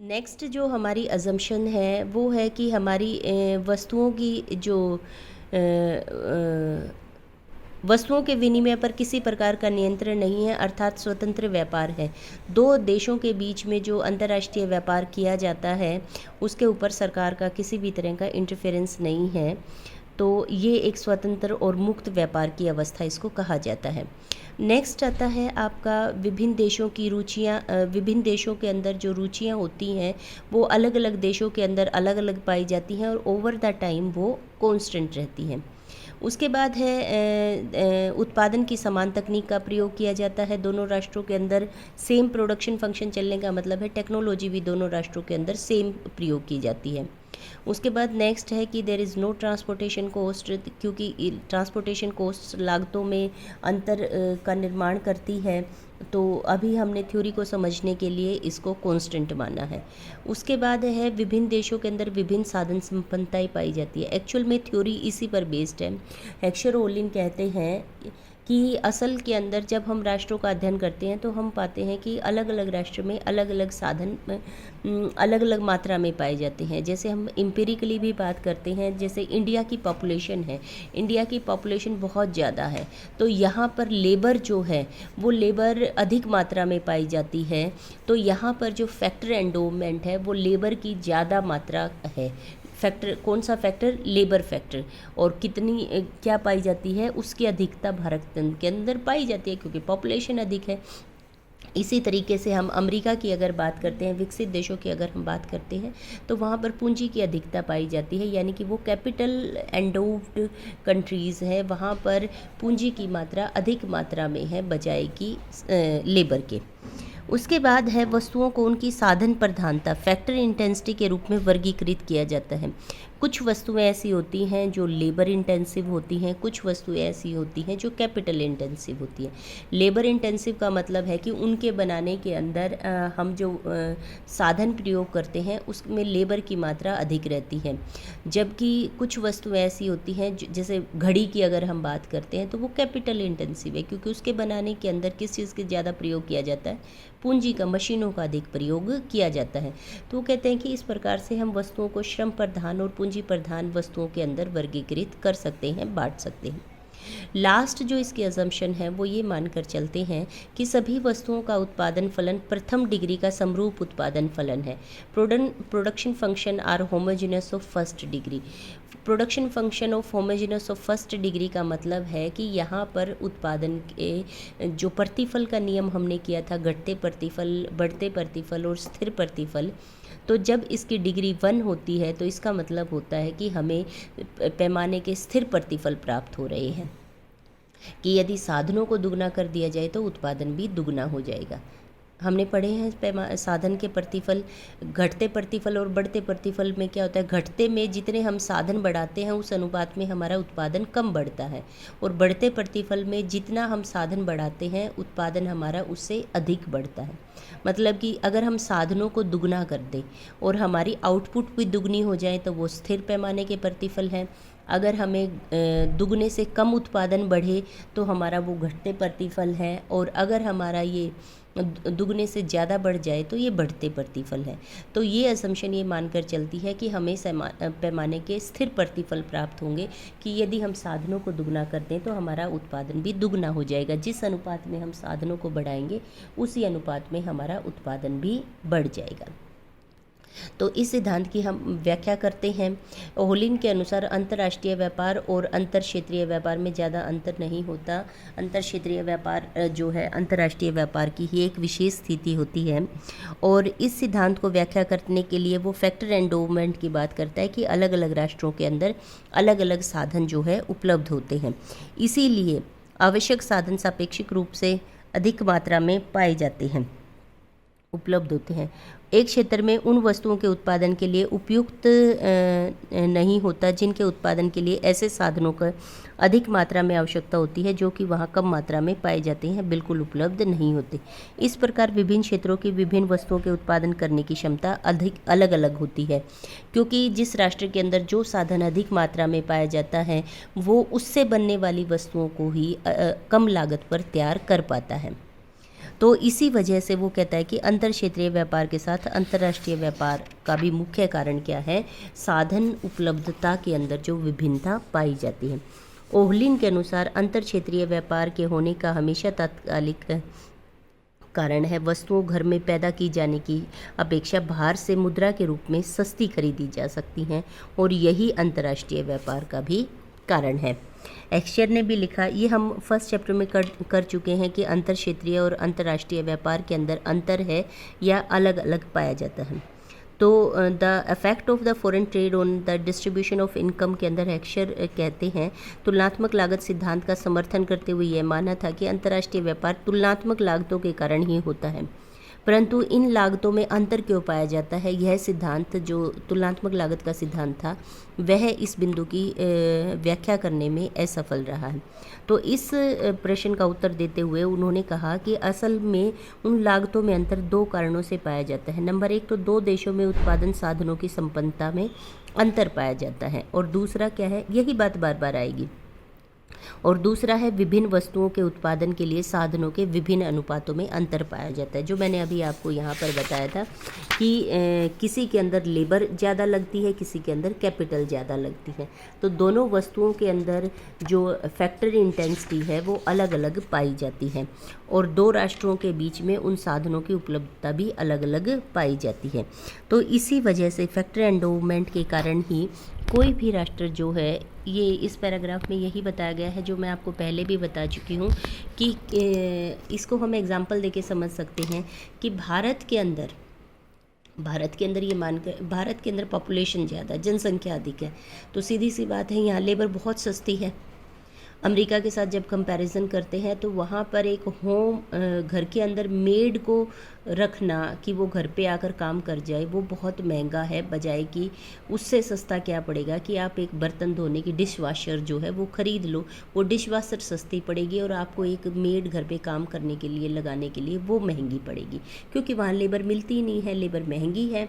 Next जो हमारी assumption है वो है कि हमारी वस्तुओं की जो वस्तुओं के विनिमय पर किसी प्रकार का नियंत्रण नहीं है, अर्थात स्वतंत्र व्यापार है। दो देशों के बीच में जो अंतर्राष्ट्रीय व्यापार किया जाता है उसके ऊपर सरकार का किसी भी तरह का इंटरफेरेंस नहीं है। तो ये एक स्वतंत्र और मुक्त व्यापार की अवस्था इसको कहा जाता है। नेक्स्ट आता है आपका विभिन्न देशों की रुचियाँ। विभिन्न देशों के अंदर जो रुचियाँ होती हैं वो अलग अलग देशों के अंदर अलग अलग पाई जाती हैं और ओवर द टाइम वो कांस्टेंट रहती हैं। उसके बाद है उत्पादन की समान तकनीक का प्रयोग किया जाता है दोनों राष्ट्रों के अंदर। सेम प्रोडक्शन फंक्शन चलने का मतलब है टेक्नोलॉजी भी दोनों राष्ट्रों के अंदर सेम प्रयोग की जाती है। उसके बाद नेक्स्ट है कि there is no transportation cost, क्योंकि ट्रांसपोर्टेशन कॉस्ट लागतों में अंतर का निर्माण करती है। तो अभी हमने थ्योरी को समझने के लिए इसको कांस्टेंट माना है। उसके बाद है विभिन्न देशों के अंदर विभिन्न साधन संपन्नताएं पाई जाती है। एक्चुअल में थ्योरी इसी पर बेस्ड है। हेक्सर ओलिन कहते हैं कि असल के अंदर जब हम राष्ट्रों का अध्ययन करते हैं तो हम पाते हैं कि अलग अलग राष्ट्र में अलग अलग साधन अलग अलग मात्रा में पाए जाते हैं। जैसे हम एम्पिरिकली भी बात करते हैं, जैसे इंडिया की पॉपुलेशन है, इंडिया की पॉपुलेशन बहुत ज़्यादा है, तो यहाँ पर लेबर जो है वो लेबर अधिक मात्रा में पाई जाती है। तो यहाँ पर जो फैक्टर एंडोवमेंट है वो लेबर की ज़्यादा मात्रा है। फैक्टर कौन सा फैक्टर? Labour factor. और कितनी क्या पाई जाती है? उसकी अधिकता भारत के अंदर पाई जाती है क्योंकि पॉपुलेशन अधिक है। इसी तरीके से हम अमेरिका की अगर बात करते हैं, विकसित देशों की अगर हम बात करते हैं, तो वहाँ पर पूंजी की अधिकता पाई जाती है, यानी कि वो कैपिटल एंडोव्ड कंट्रीज़ है, वहाँ पर पूंजी की मात्रा अधिक मात्रा में है बजाय कि लेबर के। उसके बाद है वस्तुओं को उनकी साधन प्रधानता फैक्टर इंटेंसिटी के रूप में वर्गीकृत किया जाता है। कुछ वस्तुएं ऐसी होती हैं जो लेबर इंटेंसिव होती हैं, कुछ वस्तुएं ऐसी होती हैं जो कैपिटल इंटेंसिव होती हैं। लेबर इंटेंसिव का मतलब है कि उनके बनाने के अंदर हम जो साधन प्रयोग करते हैं उसमें लेबर की मात्रा अधिक रहती है। जबकि कुछ वस्तुएं ऐसी होती हैं जैसे घड़ी की अगर हम बात करते हैं तो वो कैपिटल इंटेंसिव है, क्योंकि उसके बनाने के अंदर किस चीज़ के ज़्यादा प्रयोग किया जाता है? पूंजी का, मशीनों का अधिक प्रयोग किया जाता है। तो वो कहते हैं कि इस प्रकार से हम वस्तुओं को श्रम प्रधान और पूंजी प्रधान वस्तुओं के अंदर वर्गीकृत कर सकते हैं, बांट सकते हैं। लास्ट जो इसकी अजम्पशन है वो ये मानकर चलते हैं कि सभी वस्तुओं का उत्पादन फलन प्रथम डिग्री का समरूप उत्पादन फलन है। Production function are homogeneous of first degree. Production function of homogeneous of first degree का मतलब है कि यहाँ पर उत्पादन के जो प्रतिफल का नियम हमने किया था, घटते प्रतिफल, बढ़ते प्रतिफल और स्थिर प्रतिफल, तो जब इसकी डिग्री 1 होती है तो इसका मतलब होता है कि हमें पैमाने के स्थिर प्रतिफल प्राप्त हो रहे हैं, कि यदि साधनों को दुगना कर दिया जाए तो उत्पादन भी दुगना हो जाएगा। हमने पढ़े हैं साधन के प्रतिफल, घटते प्रतिफल और बढ़ते प्रतिफल में क्या होता है? घटते में जितने हम साधन बढ़ाते हैं उस अनुपात में हमारा उत्पादन कम बढ़ता है, और बढ़ते प्रतिफल में जितना हम साधन बढ़ाते हैं उत्पादन हमारा उससे अधिक बढ़ता है। मतलब कि अगर हम साधनों को दुगना कर दें और हमारी आउटपुट भी दुगनी हो जाए तो वो स्थिर पैमाने के प्रतिफल हैं। अगर हमें दुगने से कम उत्पादन बढ़े तो हमारा वो घटते प्रतिफल है, और अगर हमारा ये दुगने से ज़्यादा बढ़ जाए तो ये बढ़ते प्रतिफल है। तो ये असम्पशन ये मानकर चलती है कि हमें पैमाने के स्थिर प्रतिफल प्राप्त होंगे, कि यदि हम साधनों को दुगना कर दें तो हमारा उत्पादन भी दुगना हो जाएगा। जिस अनुपात में हम साधनों को बढ़ाएंगे उसी अनुपात में हमारा उत्पादन भी बढ़ जाएगा। तो इस सिद्धांत की हम व्याख्या करते हैं। ओलिन के अनुसार अंतर्राष्ट्रीय व्यापार और अंतर क्षेत्रीय व्यापार में ज़्यादा अंतर नहीं होता। अंतर क्षेत्रीय व्यापार जो है अंतर्राष्ट्रीय व्यापार की ही एक विशेष स्थिति होती है, और इस सिद्धांत को व्याख्या करने के लिए वो फैक्टर एंडोवमेंट की बात करता है कि अलग अलग राष्ट्रों के अंदर अलग अलग साधन जो है उपलब्ध होते हैं, इसीलिए आवश्यक साधन सापेक्षिक रूप से अधिक मात्रा में पाए जाते हैं, उपलब्ध होते हैं। एक क्षेत्र में उन वस्तुओं के उत्पादन के लिए उपयुक्त नहीं होता जिनके उत्पादन के लिए ऐसे साधनों का अधिक मात्रा में आवश्यकता होती है, जो कि वहाँ कम मात्रा में पाए जाते हैं, बिल्कुल उपलब्ध नहीं होते। इस प्रकार विभिन्न क्षेत्रों की विभिन्न वस्तुओं के उत्पादन करने की क्षमता अधिक अलग अलग होती है, क्योंकि जिस राष्ट्र के अंदर जो साधन अधिक मात्रा में पाया जाता है वो उससे बनने वाली वस्तुओं को ही कम लागत पर तैयार कर पाता है। तो इसी वजह से वो कहता है कि अंतर क्षेत्रीय व्यापार के साथ अंतर्राष्ट्रीय व्यापार का भी मुख्य कारण क्या है, साधन उपलब्धता के अंदर जो विभिन्नता पाई जाती है। ओहलिन के अनुसार अंतर क्षेत्रीय व्यापार के होने का हमेशा तात्कालिक कारण है वस्तुओं घर में पैदा की जाने की अपेक्षा बाहर से मुद्रा के रूप में सस्ती खरीदी जा सकती हैं, और यही अंतर्राष्ट्रीय व्यापार का भी कारण है। एक्सचर ने भी लिखा, ये हम फर्स्ट चैप्टर में कर चुके हैं कि अंतर क्षेत्रीय और अंतर्राष्ट्रीय व्यापार के अंदर अंतर है या अलग अलग पाया जाता है। तो the effect of the foreign trade on the distribution of income के अंदर एक्सचर कहते हैं, तुलनात्मक लागत सिद्धांत का समर्थन करते हुए यह माना था कि अंतर्राष्ट्रीय व्यापार तुलनात्मक लागतों के कारण ही होता है, परंतु इन लागतों में अंतर क्यों पाया जाता है, यह सिद्धांत जो तुलनात्मक लागत का सिद्धांत था वह इस बिंदु की व्याख्या करने में असफल रहा है। तो इस प्रश्न का उत्तर देते हुए उन्होंने कहा कि असल में उन लागतों में अंतर दो कारणों से पाया जाता है। नंबर एक तो दो देशों में उत्पादन साधनों की संपन्नता में अंतर पाया जाता है, और दूसरा क्या है, यही बात बार बार आएगी, और दूसरा है विभिन्न वस्तुओं के उत्पादन के लिए साधनों के विभिन्न अनुपातों में अंतर पाया जाता है। जो मैंने अभी आपको यहाँ पर बताया था कि किसी के अंदर लेबर ज़्यादा लगती है, किसी के अंदर कैपिटल ज़्यादा लगती है, तो दोनों वस्तुओं के अंदर जो फैक्टरी इंटेंसिटी है वो अलग अलग पाई जाती है, और दो राष्ट्रों के बीच में उन साधनों की उपलब्धता भी अलग अलग पाई जाती है। तो इसी वजह से फैक्टरी एंडोवमेंट के कारण ही कोई भी राष्ट्र जो है, ये इस पैराग्राफ में यही बताया गया है जो मैं आपको पहले भी बता चुकी हूँ कि इसको हम एग्जांपल देके समझ सकते हैं कि भारत के अंदर ये मानकर, भारत के अंदर पॉपुलेशन ज़्यादा, जनसंख्या अधिक है, तो सीधी सी बात है यहाँ लेबर बहुत सस्ती है। अमेरिका के साथ जब कंपैरिजन करते हैं तो वहाँ पर एक होम घर के अंदर मेड को रखना कि वो घर पे आकर काम कर जाए वो बहुत महंगा है, बजाय कि उससे सस्ता क्या पड़ेगा कि आप एक बर्तन धोने की डिश वाशर जो है वो ख़रीद लो, वो डिश वाशर सस्ती पड़ेगी और आपको एक मेड घर पे काम करने के लिए लगाने के लिए वो महंगी पड़ेगी, क्योंकि वहाँ लेबर मिलती ही नहीं है, लेबर महंगी है।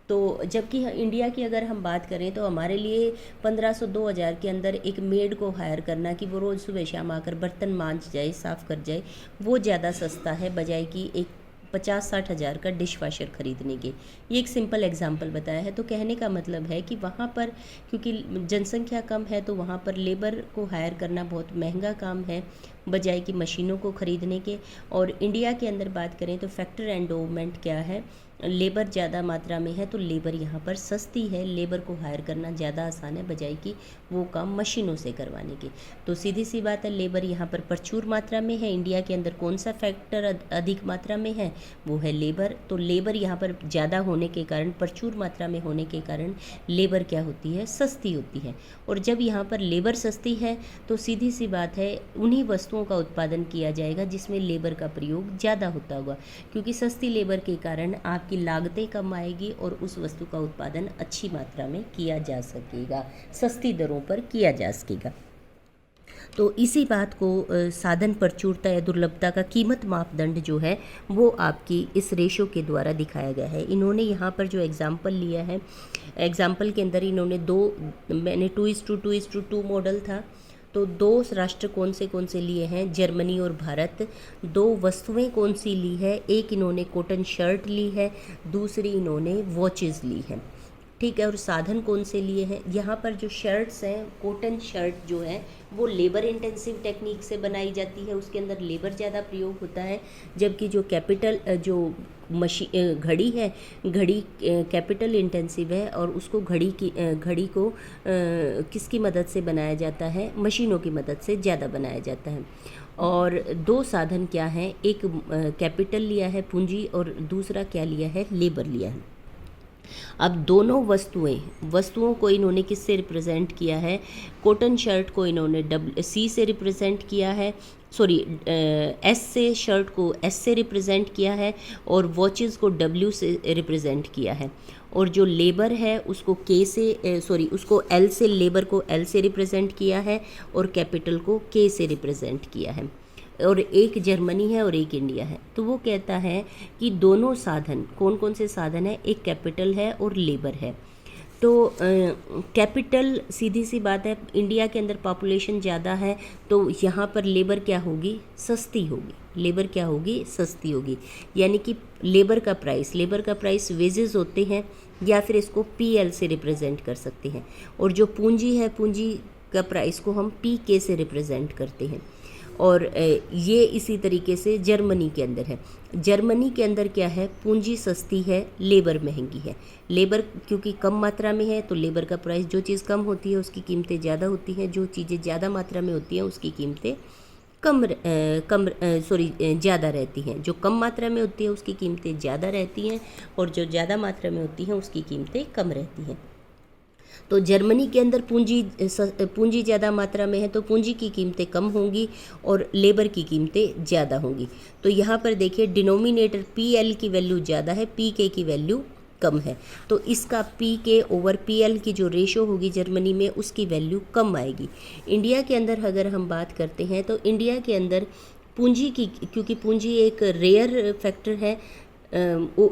तो जबकि इंडिया की अगर हम बात करें तो हमारे लिए 1500-2000 के अंदर एक मेड को हायर करना कि वो रोज़ सुबह शाम आकर बर्तन मांज जाए, साफ़ कर जाए, वो ज़्यादा सस्ता है बजाय कि एक 50-60 हज़ार का डिश वाशर ख़रीदने के। ये एक सिंपल एग्जांपल बताया है। तो कहने का मतलब है कि वहाँ पर क्योंकि जनसंख्या कम है तो वहाँ पर लेबर को हायर करना बहुत महंगा काम है बजाय कि मशीनों को ख़रीदने के। और इंडिया के अंदर बात करें तो फैक्टरी एंडोवमेंट क्या है, लेबर ज़्यादा मात्रा में है तो लेबर यहाँ पर सस्ती है, लेबर को हायर करना ज़्यादा आसान है बजाय कि वो काम मशीनों से करवाने के। तो सीधी सी बात है, लेबर यहाँ पर प्रचुर मात्रा में है। इंडिया के अंदर कौन सा फैक्टर अधिक मात्रा में है, वो है लेबर। तो लेबर यहाँ पर ज़्यादा होने के कारण, प्रचुर मात्रा में होने के कारण लेबर क्या होती है, सस्ती होती है। और जब यहाँ पर लेबर सस्ती है तो सीधी सी बात है उन्हीं वस्तुओं का उत्पादन किया जाएगा जिसमें लेबर का प्रयोग ज़्यादा होता होगा, क्योंकि सस्ती लेबर के कारण आपकी लागतें कम आएगी और उस वस्तु का उत्पादन अच्छी मात्रा में किया जा सकेगा, सस्ती दरों पर किया जा सकेगा। तो इसी बात को साधन प्रचुरता या दुर्लभता का कीमत मापदंड जो है वो आपकी इस रेशो के द्वारा दिखाया गया है। इन्होंने यहाँ पर जो एग्जाम्पल लिया है, एग्जाम्पल के अंदर इन्होंने मैंने 2:2 मॉडल था, तो दो राष्ट्र कौन से लिए हैं, जर्मनी और भारत। दो वस्तुएं कौन सी ली है, एक इन्होंने कॉटन शर्ट ली है, दूसरी इन्होंने वॉचेस ली है, ठीक है। और साधन कौन से लिए हैं, यहाँ पर जो शर्ट्स हैं, कॉटन शर्ट जो है वो लेबर इंटेंसिव टेक्निक से बनाई जाती है, उसके अंदर लेबर ज़्यादा प्रयोग होता है, जबकि जो घड़ी है, घड़ी कैपिटल इंटेंसिव है और उसको घड़ी को किसकी मदद से बनाया जाता है, मशीनों की मदद से ज़्यादा बनाया जाता है। और दो साधन क्या हैं, एक कैपिटल लिया है पूंजी और दूसरा क्या लिया है, लेबर लिया है। अब दोनों वस्तुओं को इन्होंने किससे रिप्रेजेंट किया है, कॉटन शर्ट को इन्होंने सी से रिप्रेजेंट किया है, एस से, शर्ट को एस से रिप्रेजेंट किया है और वॉचेस को डब्ल्यू से रिप्रेजेंट किया है। और जो लेबर है उसको उसको एल से, लेबर को एल से रिप्रेजेंट किया है और कैपिटल को के से रिप्रेजेंट किया है। और एक जर्मनी है और एक इंडिया है। तो वो कहता है कि दोनों साधन, कौन से साधन है, एक कैपिटल है और लेबर है। तो कैपिटल, सीधी सी बात है, इंडिया के अंदर पॉपुलेशन ज़्यादा है तो यहाँ पर लेबर क्या होगी, सस्ती होगी। लेबर क्या होगी, सस्ती होगी। यानी कि लेबर का प्राइस वेजेस होते हैं, या फिर इसको पीएल से रिप्रेजेंट कर सकते हैं। और जो पूंजी है, पूंजी का प्राइस को हम पीके से रिप्रेजेंट करते हैं। और ये इसी तरीके से जर्मनी के अंदर है। जर्मनी के अंदर क्या है, पूंजी सस्ती है, लेबर महंगी है। लेबर क्योंकि कम मात्रा में है तो लेबर का प्राइस, जो चीज़ कम होती है उसकी कीमतें ज़्यादा होती हैं, जो चीज़ें ज़्यादा मात्रा में होती हैं उसकी कीमतें ज़्यादा रहती हैं। जो कम मात्रा में होती है उसकी कीमतें ज़्यादा रहती हैं, और जो ज़्यादा मात्रा में होती हैं उसकी कीमतें कम रहती हैं। तो जर्मनी के अंदर पूंजी ज़्यादा मात्रा में है तो पूंजी की कीमतें कम होंगी और लेबर की कीमतें ज़्यादा होंगी। तो यहाँ पर देखिए डिनोमिनेटर पीएल की वैल्यू ज़्यादा है, पीके की वैल्यू कम है। तो इसका पीके ओवर पीएल की जो रेशो होगी जर्मनी में, उसकी वैल्यू कम आएगी। इंडिया के अंदर अगर हम बात करते हैं तो इंडिया के अंदर पूंजी की, क्योंकि पूंजी एक रेयर फैक्टर है,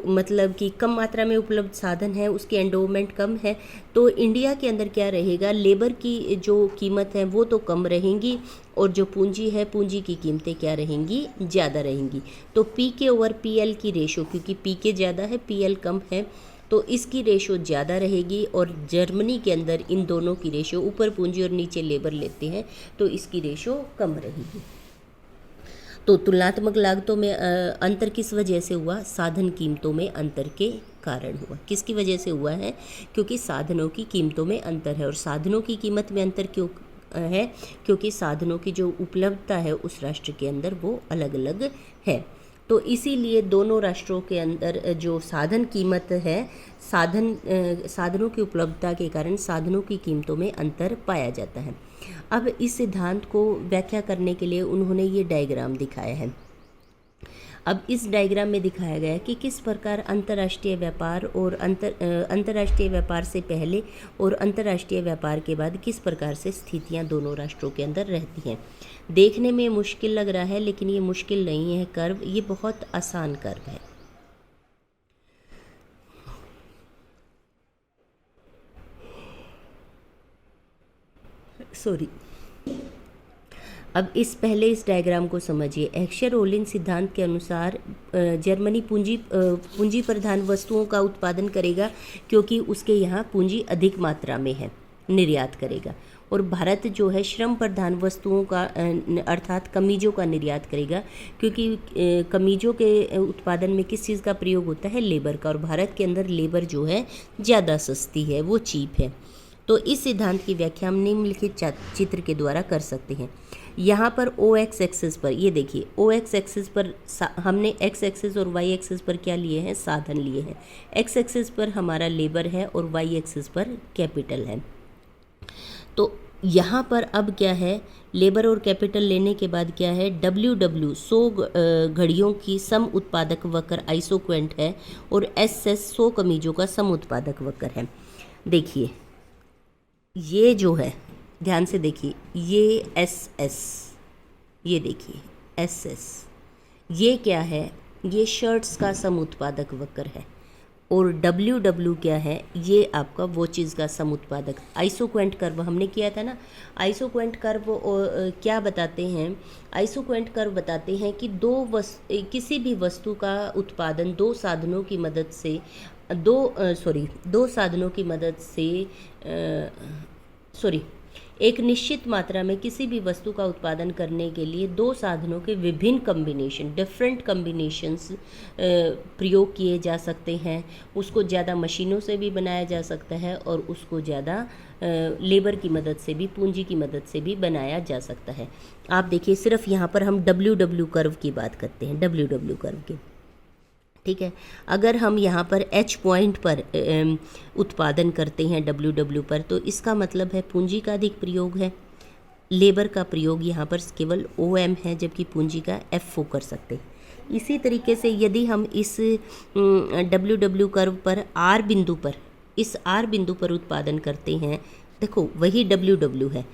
मतलब कि कम मात्रा में उपलब्ध साधन है, उसकी एंडोमेंट कम है, तो इंडिया के अंदर क्या रहेगा, लेबर की जो कीमत है वो तो कम रहेंगी, और जो पूंजी है, पूंजी की कीमतें क्या रहेंगी, ज़्यादा रहेंगी। तो पीके ओवर पीएल की रेशो, क्योंकि पीके ज़्यादा है, पीएल कम है, तो इसकी रेशो ज़्यादा रहेगी। और जर्मनी के अंदर इन दोनों की रेशो, ऊपर पूंजी और नीचे लेबर लेते हैं, तो इसकी रेशो कम रहेगी। तो तुलनात्मक लागतों में अंतर किस वजह से हुआ, साधन कीमतों में अंतर के कारण हुआ। किसकी वजह से हुआ है, क्योंकि साधनों की कीमतों में अंतर है। और साधनों की कीमत में अंतर क्यों है, क्योंकि साधनों की जो उपलब्धता है उस राष्ट्र के अंदर वो अलग अलग है। तो इसीलिए दोनों राष्ट्रों के अंदर जो साधन कीमत है, साधनों की उपलब्धता के कारण साधनों की कीमतों में अंतर पाया जाता है। अब इस सिद्धांत को व्याख्या करने के लिए उन्होंने ये डायग्राम दिखाया है। अब इस डायग्राम में दिखाया गया है कि किस प्रकार अंतर्राष्ट्रीय व्यापार और अंतर्राष्ट्रीय व्यापार से पहले और अंतर्राष्ट्रीय व्यापार के बाद किस प्रकार से स्थितियां दोनों राष्ट्रों के अंदर रहती हैं। देखने में मुश्किल लग रहा है, लेकिन ये मुश्किल नहीं है कर्व, ये बहुत आसान कर्व है। अब इस डायग्राम को समझिए। एक्शर-ओलिन सिद्धांत के अनुसार जर्मनी पूंजी प्रधान वस्तुओं का उत्पादन करेगा, क्योंकि उसके यहाँ पूंजी अधिक मात्रा में है, निर्यात करेगा। और भारत जो है श्रम प्रधान वस्तुओं का अर्थात कमीजों का निर्यात करेगा, क्योंकि कमीजों के उत्पादन में किस चीज़ का प्रयोग होता है, लेबर का। और भारत के अंदर लेबर जो है ज़्यादा सस्ती है, वो चीप है। तो इस सिद्धांत की व्याख्या हम निम्नलिखित चित्र के द्वारा कर सकते हैं। यहाँ पर ओ एक्स एक्सिस पर, ये देखिए ओ एक्स एक्सिस पर हमने एक्स एक्सिस और वाई एक्सिस पर क्या लिए हैं, साधन लिए हैं। एक्स एक्सिस पर हमारा लेबर है और वाई एक्सिस पर कैपिटल है। तो यहाँ पर अब क्या है, लेबर और कैपिटल लेने के बाद क्या है, WW 100 घड़ियों की सम उत्पादक वक्र आइसोक्वेंट है, और SS 100 कमीजों का सम उत्पादक वक्र है। देखिए ये जो है, ध्यान से देखिए, ये SS, ये देखिए SS, ये क्या है, ये शर्ट्स का सम उत्पादक वक्र है। और WW क्या है, ये आपका वो चीज़ का सम उत्पादक। आइसोक्वेंट कर्व हमने किया था ना, आइसोक्वेंट कर्व क्या बताते हैं, आइसोक्वेंट कर्व बताते हैं कि किसी भी वस्तु का उत्पादन दो साधनों की मदद से एक निश्चित मात्रा में किसी भी वस्तु का उत्पादन करने के लिए दो साधनों के विभिन्न कम्बिनेशन, डिफरेंट कम्बिनेशंस प्रयोग किए जा सकते हैं। उसको ज़्यादा मशीनों से भी बनाया जा सकता है, और उसको ज़्यादा लेबर की मदद से भी, पूंजी की मदद से भी बनाया जा सकता है। आप देखिए, सिर्फ यहाँ पर हम WW कर्व की बात करते हैं, WW कर्व की, ठीक है। अगर हम यहाँ पर H पॉइंट पर उत्पादन करते हैं WW पर, तो इसका मतलब है पूंजी का अधिक प्रयोग है, लेबर का प्रयोग यहाँ पर केवल OM है, जबकि पूंजी का FO कर सकते हैं। इसी तरीके से यदि हम इस WW कर्व पर इस R बिंदु पर उत्पादन करते हैं, देखो वही WW है,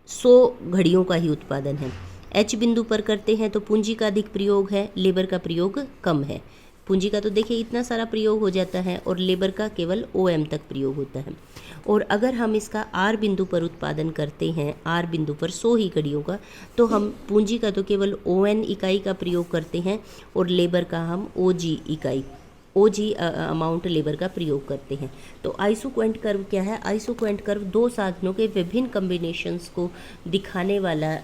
100 घड़ियों का ही उत्पादन है। H बिंदु पर करते हैं तो पूंजी का अधिक प्रयोग है, लेबर का प्रयोग कम है। पूंजी का तो देखिए इतना सारा प्रयोग हो जाता है और लेबर का केवल OM तक प्रयोग होता है। और अगर हम इसका R बिंदु पर उत्पादन करते हैं, R बिंदु पर 100 ही कड़ियों का, तो हम पूंजी का तो केवल ON इकाई का प्रयोग करते हैं और लेबर का हम OG अमाउंट लेबर का प्रयोग करते हैं। तो आइसोक्वेंट कर्व क्या है? आइसोक्वेंट कर्व दो साधनों के विभिन्न कम्बिनेशंस को दिखाने वाला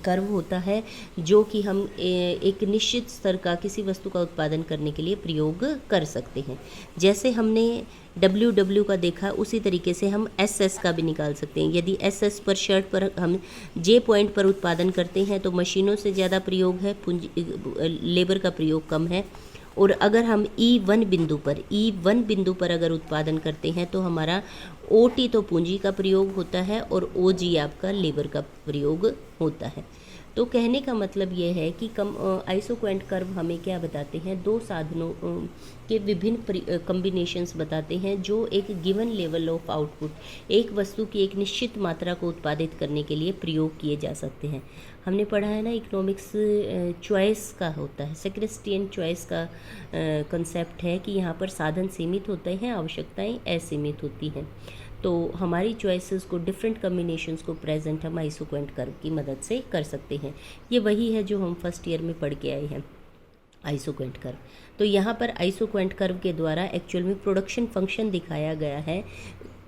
कर्व होता है, जो कि हम एक निश्चित स्तर का किसी वस्तु का उत्पादन करने के लिए प्रयोग कर सकते हैं। जैसे हमने WW का देखा, उसी तरीके से हम SS का भी निकाल सकते हैं। यदि SS पर शर्ट पर हम J पॉइंट पर उत्पादन करते हैं तो मशीनों से ज़्यादा प्रयोग है, लेबर का प्रयोग कम है। और अगर हम E1 बिंदु पर अगर उत्पादन करते हैं तो हमारा OT तो पूंजी का प्रयोग होता है और OG आपका लेबर का प्रयोग होता है। तो कहने का मतलब ये है कि आइसोक्वेंट कर्व हमें क्या बताते हैं? दो साधनों के विभिन्न कम्बिनेशंस बताते हैं जो एक गिवन लेवल ऑफ आउटपुट, एक वस्तु की एक निश्चित मात्रा को उत्पादित करने के लिए प्रयोग किए जा सकते हैं। हमने पढ़ा है ना, इकोनॉमिक्स चॉइस का होता है, सेक्रेस्टियन चॉइस का कंसेप्ट है कि यहाँ पर साधन सीमित होते हैं, आवश्यकताएं असीमित होती हैं। तो हमारी चॉइसेस को, डिफरेंट कम्बिनेशंस को प्रेजेंट हम आइसोक्वेंट कर्व की मदद से कर सकते हैं। ये वही है जो हम फर्स्ट ईयर में पढ़ के आए हैं, आइसोक्वेंट कर्व। तो यहाँ पर आइसोक्वेंट कर्व के द्वारा एक्चुअल में प्रोडक्शन फंक्शन दिखाया गया है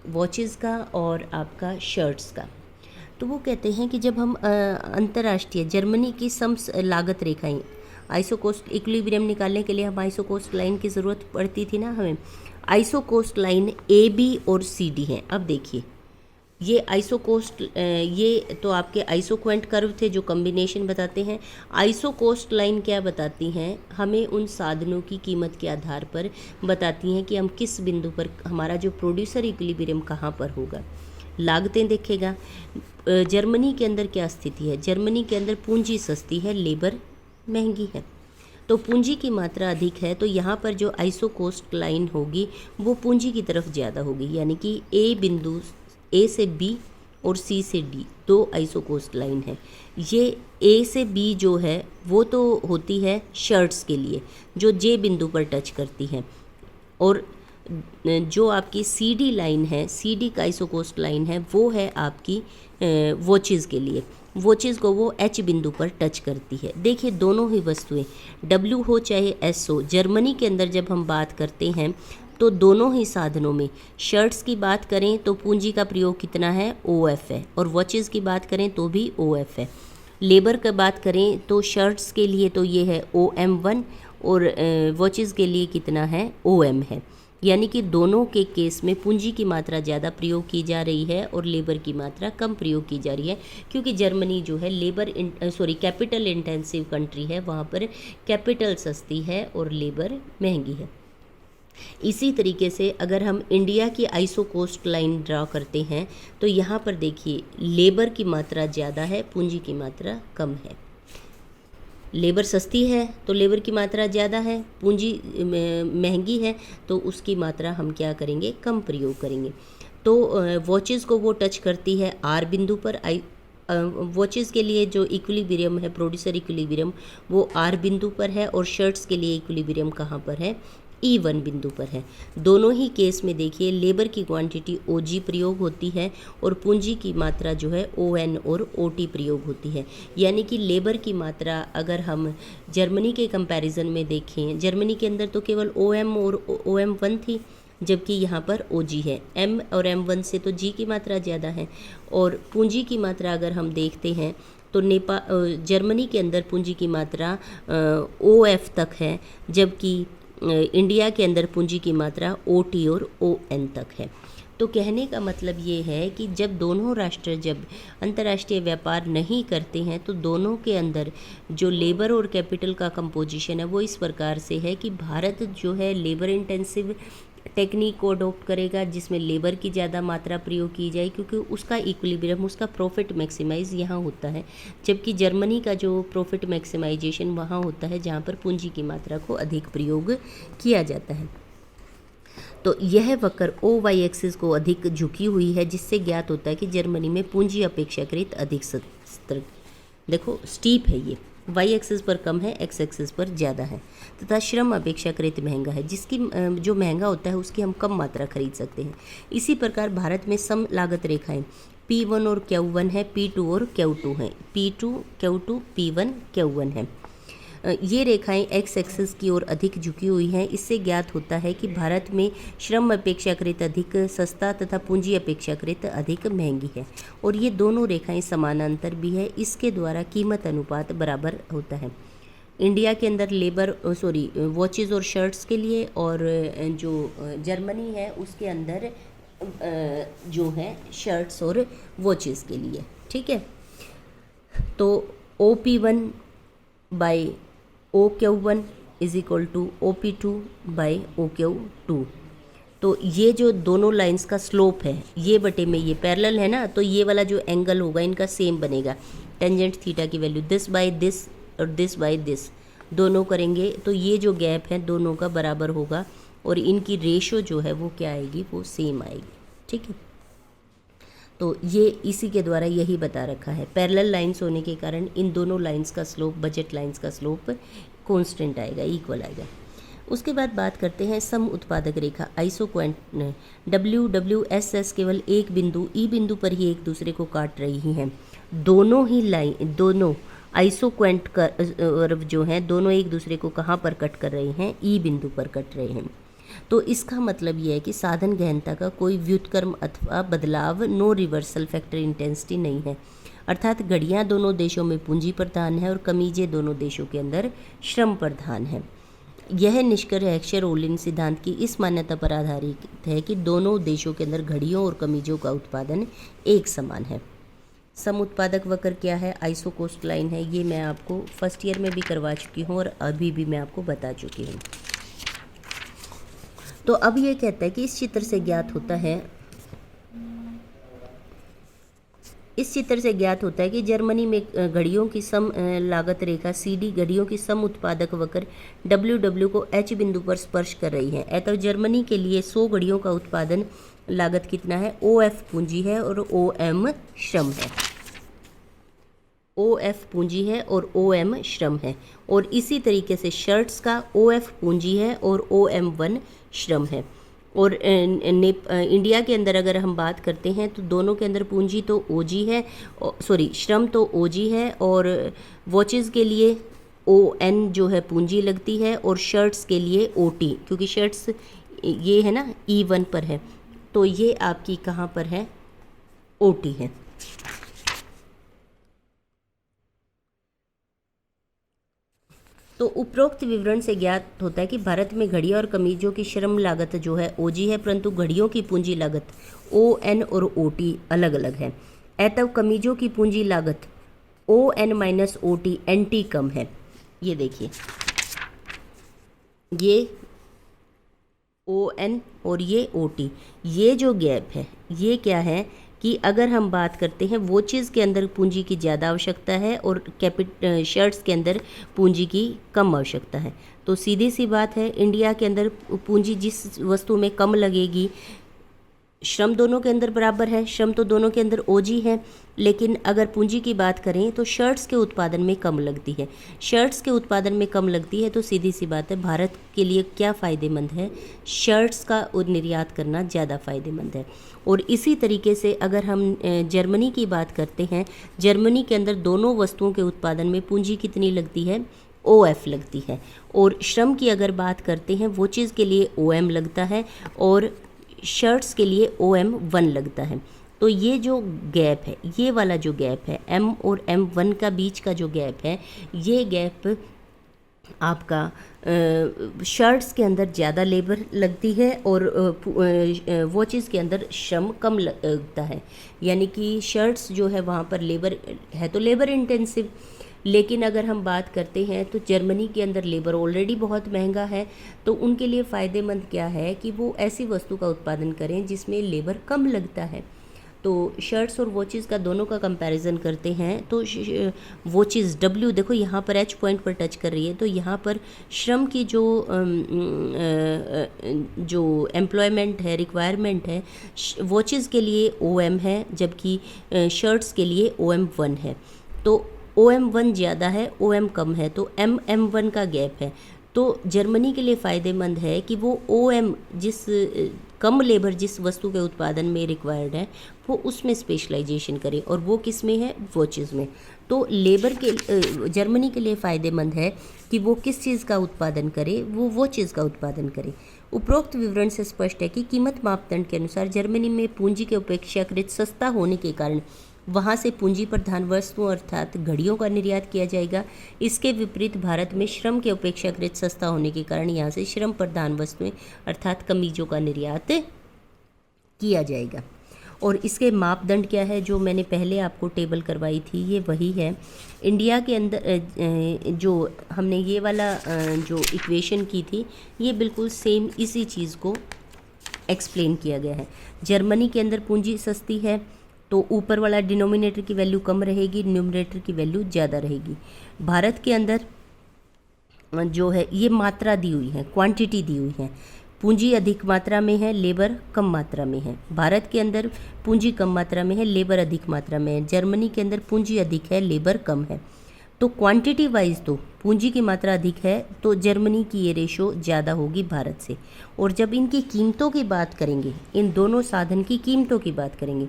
वॉचेस का और आपका शर्ट्स का। तो वो कहते हैं कि जब हम अंतर्राष्ट्रीय जर्मनी की सम लागत रेखाएं, आइसोकोस्ट इक्विलिब्रियम निकालने के लिए हम आइसोकोस्ट लाइन की ज़रूरत पड़ती थी ना हमें। आइसोकोस्ट लाइन AB और CD हैं। अब देखिए ये आइसोकोस्ट, ये तो आपके आइसोक्वेंट कर्व थे जो कॉम्बिनेशन बताते हैं। आइसोकोस्ट लाइन क्या बताती हैं? हमें उन साधनों की कीमत के आधार पर बताती हैं कि हम किस बिंदु पर, हमारा जो प्रोड्यूसर इक्विलिब्रियम कहाँ पर होगा। लागतें देखेगा। जर्मनी के अंदर क्या स्थिति है? जर्मनी के अंदर पूंजी सस्ती है, लेबर महंगी है, तो पूंजी की मात्रा अधिक है। तो यहाँ पर जो आइसोकोस्ट लाइन होगी वो पूंजी की तरफ ज़्यादा होगी, यानी कि A से B और C से D दो आइसोकोस्ट लाइन है। ये A से B जो है वो तो होती है शर्ट्स के लिए, जो J बिंदु पर टच करती है, और जो आपकी CD लाइन है, CD का आइसोकोस्ट लाइन है, वो है आपकी वॉचेस के लिए। वॉचेस को वो H बिंदु पर टच करती है। देखिए दोनों ही वस्तुएं, W हो चाहे S हो, जर्मनी के अंदर जब हम बात करते हैं तो दोनों ही साधनों में, शर्ट्स की बात करें तो पूंजी का प्रयोग कितना है? OF है, और वॉचेस की बात करें तो भी OF है। लेबर की बात करें तो शर्ट्स के लिए तो ये है OM1 और वॉचेस के लिए कितना है? OM है। यानी कि दोनों के केस में पूंजी की मात्रा ज़्यादा प्रयोग की जा रही है और लेबर की मात्रा कम प्रयोग की जा रही है, क्योंकि जर्मनी जो है कैपिटल इंटेंसिव कंट्री है, वहाँ पर कैपिटल सस्ती है और लेबर महंगी है। इसी तरीके से अगर हम इंडिया की आइसोकोस्ट लाइन ड्रा करते हैं तो यहाँ पर देखिए लेबर की मात्रा ज़्यादा है, पूंजी की मात्रा कम है। लेबर सस्ती है तो लेबर की मात्रा ज़्यादा है, पूंजी महंगी है तो उसकी मात्रा हम क्या करेंगे? कम प्रयोग करेंगे। तो वॉचेस को वो टच करती है R बिंदु पर। वॉचेस के लिए जो इक्विलिब्रियम है, प्रोड्यूसर इक्विलिब्रियम, वो R बिंदु पर है, और शर्ट्स के लिए इक्विलिब्रियम कहाँ पर है? E1 बिंदु पर है। दोनों ही केस में देखिए लेबर की क्वांटिटी OG प्रयोग होती है और पूंजी की मात्रा जो है ON और OT प्रयोग होती है। यानी कि लेबर की मात्रा अगर हम जर्मनी के कंपैरिजन में देखें, जर्मनी के अंदर तो केवल OM और OM1 थी, जबकि यहाँ पर OG है। M और M1 से तो G की मात्रा ज़्यादा है। और पूंजी की मात्रा अगर हम देखते हैं तो जर्मनी के अंदर पूंजी की मात्रा OF तक है, जबकि इंडिया के अंदर पूंजी की मात्रा OT और ON तक है। तो कहने का मतलब ये है कि जब दोनों राष्ट्र जब अंतर्राष्ट्रीय व्यापार नहीं करते हैं तो दोनों के अंदर जो लेबर और कैपिटल का कंपोजिशन है वो इस प्रकार से है कि भारत जो है लेबर इंटेंसिव टेक्निक को अडॉप्ट करेगा, जिसमें लेबर की ज़्यादा मात्रा प्रयोग की जाए, क्योंकि उसका इक्विलिब्रियम, उसका प्रॉफिट मैक्सिमाइज यहाँ होता है, जबकि जर्मनी का जो प्रॉफिट मैक्सिमाइजेशन वहाँ होता है जहाँ पर पूंजी की मात्रा को अधिक प्रयोग किया जाता है। तो यह वक्र OY एक्सिस को अधिक झुकी हुई है, जिससे ज्ञात होता है कि जर्मनी में पूंजी अपेक्षाकृत अधिक देखो स्टीप है ये, वाई एक्सिस पर कम है, एक्स एक्सिस पर ज़्यादा है, तथा श्रम अपेक्षाकृत महंगा है, जिसकी जो महंगा होता है उसकी हम कम मात्रा खरीद सकते हैं। इसी प्रकार भारत में सम लागत रेखाएं P1 और Q1 है, P2 और Q2 है, P2 Q2 P1 Q1 है। ये रेखाएं एक्स एक्सिस की ओर अधिक झुकी हुई हैं। इससे ज्ञात होता है कि भारत में श्रम अपेक्षाकृत अधिक सस्ता तथा पूंजी अपेक्षाकृत अधिक महंगी है, और ये दोनों रेखाएं समानांतर भी है। इसके द्वारा कीमत अनुपात बराबर होता है। इंडिया के अंदर वॉचेज़ और शर्ट्स के लिए, और जो जर्मनी है उसके अंदर जो है शर्ट्स और वॉचेज़ के लिए। ठीक है, तो OP1 by OQ1 is equal to OP2 by OQ2। तो ये जो दोनों लाइंस का स्लोप है, ये बटे में ये पैरेलल है ना, तो ये वाला जो एंगल होगा इनका सेम बनेगा। टेंजेंट थीटा की वैल्यू दिस बाई दिस और दिस बाई दिस दोनों करेंगे तो ये जो गैप है दोनों का बराबर होगा, और इनकी रेशो जो है वो क्या आएगी, वो सेम आएगी। ठीक है, तो ये इसी के द्वारा यही बता रखा है। पैरेलल लाइंस होने के कारण इन दोनों लाइंस का स्लोप, बजट लाइंस का स्लोप कांस्टेंट आएगा, इक्वल आएगा। उसके बाद बात करते हैं सम उत्पादक रेखा आइसोक्वेंट WWSS केवल एक बिंदु ई बिंदु पर ही एक दूसरे को काट रही हैं। दोनों आइसोक्वेंट कर्व जो हैं दोनों एक दूसरे को कहाँ पर कट कर रहे हैं, ई बिंदु पर कट रहे हैं। तो इसका मतलब यह है कि साधन गहनता का कोई व्युत्क्रम अथवा बदलाव, नो रिवर्सल फैक्टर इंटेंसिटी नहीं है, अर्थात घड़ियाँ दोनों देशों में पूंजी प्रधान है और कमीजें दोनों देशों के अंदर श्रम प्रधान है। यह निष्कर्ष हेक्सcher-ओलिन सिद्धांत की इस मान्यता पर आधारित है कि दोनों देशों के अंदर घड़ियों और कमीजों का उत्पादन एक समान है। सम उत्पादक वक्र क्या है, आइसोकोस्ट लाइन है, ये मैं आपको फर्स्ट ईयर में भी करवा चुकी हूँ और अभी भी मैं आपको बता चुकी हूँ। तो अब ये कहता है कि इस चित्र से ज्ञात होता है कि जर्मनी में घड़ियों की सम लागत रेखा CD घड़ियों की सम उत्पादक वक्र WW को H बिंदु पर स्पर्श कर रही है। अतः जर्मनी के लिए 100 घड़ियों का उत्पादन लागत कितना है, OF पूंजी है और OM श्रम है। OF पूंजी है और OM श्रम है। और इसी तरीके से शर्ट्स का OF पूंजी है और OM1 श्रम है। और इंडिया के अंदर अगर हम बात करते हैं तो दोनों के अंदर पूंजी तो OG है, श्रम तो OG है, और वॉचेज़ के लिए ON जो है पूंजी लगती है, और शर्ट्स के लिए OT, क्योंकि शर्ट्स ये है ना E1 पर है, तो ये आपकी कहाँ पर है, OT है। तो उपरोक्त विवरण से ज्ञात होता है कि भारत में घड़ियों और कमीजों की श्रम लागत जो है OG है, परंतु घड़ियों की पूंजी लागत ON और OT अलग अलग है। अतः कमीजों की पूंजी लागत ON माइनस OT NT कम है। ये देखिए, ये ON और ये OT, ये जो गैप है ये क्या है कि अगर हम बात करते हैं वॉचेज़ के अंदर पूंजी की ज़्यादा आवश्यकता है और शर्ट्स के अंदर पूंजी की कम आवश्यकता है। तो सीधी सी बात है, इंडिया के अंदर पूंजी जिस वस्तु में कम लगेगी, श्रम दोनों के अंदर बराबर है, श्रम तो दोनों के अंदर OG है, लेकिन अगर पूंजी की बात करें तो शर्ट्स के उत्पादन में कम लगती है। शर्ट्स के उत्पादन में कम लगती है तो सीधी सी बात है, भारत के लिए क्या फ़ायदेमंद है, शर्ट्स का निर्यात करना ज़्यादा फ़ायदेमंद है। और इसी तरीके से अगर हम जर्मनी की बात करते हैं, जर्मनी के अंदर दोनों वस्तुओं के उत्पादन में पूंजी कितनी लगती है, OF लगती है। और श्रम की अगर बात करते हैं, वॉचेज़ के लिए OM लगता है और शर्ट्स के लिए OM1 लगता है। तो ये जो गैप है, ये वाला जो गैप है M और M1 का बीच का जो गैप है, ये गैप आपका शर्ट्स के अंदर ज़्यादा लेबर लगती है और वॉचेज़ के अंदर श्रम कम लगता है। यानी कि शर्ट्स जो है वहाँ पर लेबर है तो लेबर इंटेंसिव, लेकिन अगर हम बात करते हैं तो जर्मनी के अंदर लेबर ऑलरेडी बहुत महंगा है, तो उनके लिए फ़ायदेमंद क्या है कि वो ऐसी वस्तु का उत्पादन करें जिसमें लेबर कम लगता है। तो शर्ट्स और वॉचेज़ का दोनों का कंपैरिजन करते हैं तो वॉचेज़ W देखो यहाँ पर H पॉइंट पर टच कर रही है, तो यहाँ पर श्रम की जो एम्प्लॉयमेंट है, रिक्वायरमेंट है, वॉचेज़ के लिए OM है, जबकि शर्ट्स के लिए OM1 है। तो OM1 ज़्यादा है, OM कम है, तो MM1 का गैप है। तो जर्मनी के लिए फ़ायदेमंद है कि वो OM जिस कम लेबर जिस वस्तु के उत्पादन में रिक्वायर्ड है वो उसमें स्पेशलाइजेशन करे, और वो किस में है, वॉचेज़ में। तो लेबर के जर्मनी के लिए फ़ायदेमंद है कि वो किस चीज़ का उत्पादन करे, वो वॉचेज़ का उत्पादन करे। उपरोक्त विवरण से स्पष्ट है कि कीमत मापदंड के अनुसार जर्मनी में पूंजी के अपेक्षाकृत सस्ता होने के कारण वहाँ से पूंजी प्रधान वस्तुओं अर्थात घड़ियों का निर्यात किया जाएगा। इसके विपरीत भारत में श्रम के अपेक्षाकृत सस्ता होने के कारण यहाँ से श्रम प्रधान वस्तुएं अर्थात कमीजों का निर्यात किया जाएगा। और इसके मापदंड क्या है, जो मैंने पहले आपको टेबल करवाई थी ये वही है। इंडिया के अंदर जो हमने ये वाला जो इक्वेशन की थी ये बिल्कुल सेम इसी चीज़ को एक्सप्लेन किया गया है। जर्मनी के अंदर पूंजी सस्ती है तो ऊपर वाला डिनोमिनेटर की वैल्यू कम रहेगी, न्यूमरेटर की वैल्यू ज़्यादा रहेगी। भारत के अंदर जो है ये मात्रा दी हुई है, क्वांटिटी दी हुई है। पूंजी अधिक मात्रा में है, लेबर कम मात्रा में है। भारत के अंदर पूंजी कम मात्रा में है, लेबर अधिक मात्रा में है। जर्मनी के अंदर पूंजी अधिक है, लेबर कम है। तो क्वांटिटी वाइज तो पूंजी की मात्रा अधिक है तो जर्मनी की ये रेशो ज़्यादा होगी भारत से। और जब इनकी कीमतों की बात करेंगे, इन दोनों साधन की कीमतों की बात करेंगे,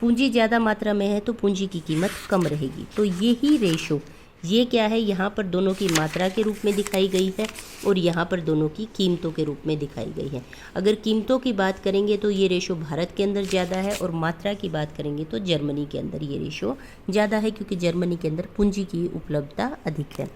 पूंजी ज़्यादा मात्रा में है तो पूंजी की कीमत कम रहेगी। तो यही रेशो, ये क्या है, यहाँ पर दोनों की मात्रा के रूप में दिखाई गई है और यहाँ पर दोनों की कीमतों के रूप में दिखाई गई है। अगर कीमतों की बात करेंगे तो ये रेशो भारत के अंदर ज़्यादा है, और मात्रा की बात करेंगे तो जर्मनी के अंदर ये रेशो ज़्यादा है, क्योंकि जर्मनी के अंदर पूंजी की उपलब्धता अधिक है।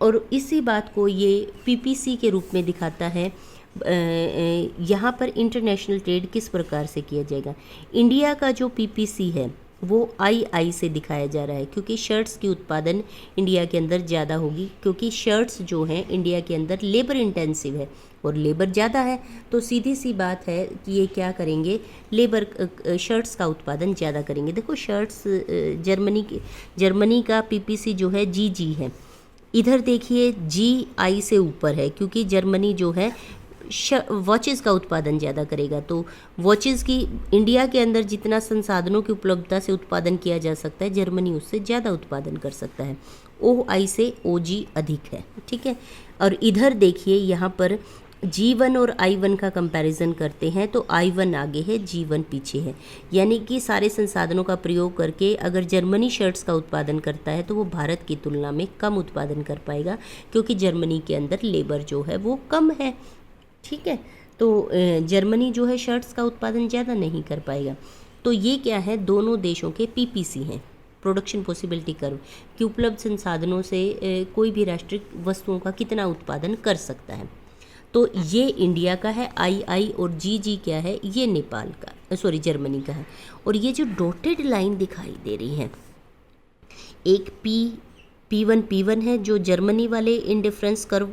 और इसी बात को ये PPC के रूप में दिखाता है। यहाँ पर इंटरनेशनल ट्रेड किस प्रकार से किया जाएगा। इंडिया का जो PPC है वो II से दिखाया जा रहा है, क्योंकि शर्ट्स की उत्पादन इंडिया के अंदर ज़्यादा होगी, क्योंकि शर्ट्स जो हैं इंडिया के अंदर लेबर इंटेंसिव है और लेबर ज़्यादा है। तो सीधी सी बात है कि ये क्या करेंगे, लेबर शर्ट्स का उत्पादन ज़्यादा करेंगे। देखो शर्ट्स जर्मनी का PPC जो है GG है, इधर देखिए GI से ऊपर है, क्योंकि जर्मनी जो है वॉचेज़ का उत्पादन ज़्यादा करेगा। तो वॉचेज़ की इंडिया के अंदर जितना संसाधनों की उपलब्धता से उत्पादन किया जा सकता है, जर्मनी उससे ज़्यादा उत्पादन कर सकता है। OI से OG अधिक है, ठीक है। और इधर देखिए यहाँ पर G1 और I1 का कंपैरिजन करते हैं तो I1 आगे है, G1 पीछे है। यानी कि सारे संसाधनों का प्रयोग करके अगर जर्मनी शर्ट्स का उत्पादन करता है तो वो भारत की तुलना में कम उत्पादन कर पाएगा, क्योंकि जर्मनी के अंदर लेबर जो है वो कम है, ठीक है। तो जर्मनी जो है शर्ट्स का उत्पादन ज़्यादा नहीं कर पाएगा। तो ये क्या है, दोनों देशों के PPC हैं, प्रोडक्शन पॉसिबिलिटी कर्व, कि उपलब्ध संसाधनों से कोई भी राष्ट्र वस्तुओं का कितना उत्पादन कर सकता है। तो ये इंडिया का है II, और GG क्या है, ये नेपाल का, जर्मनी का है। और ये जो डॉटेड लाइन दिखाई दे रही है, एक P1 है जो जर्मनी वाले इंडिफरेंस कर्व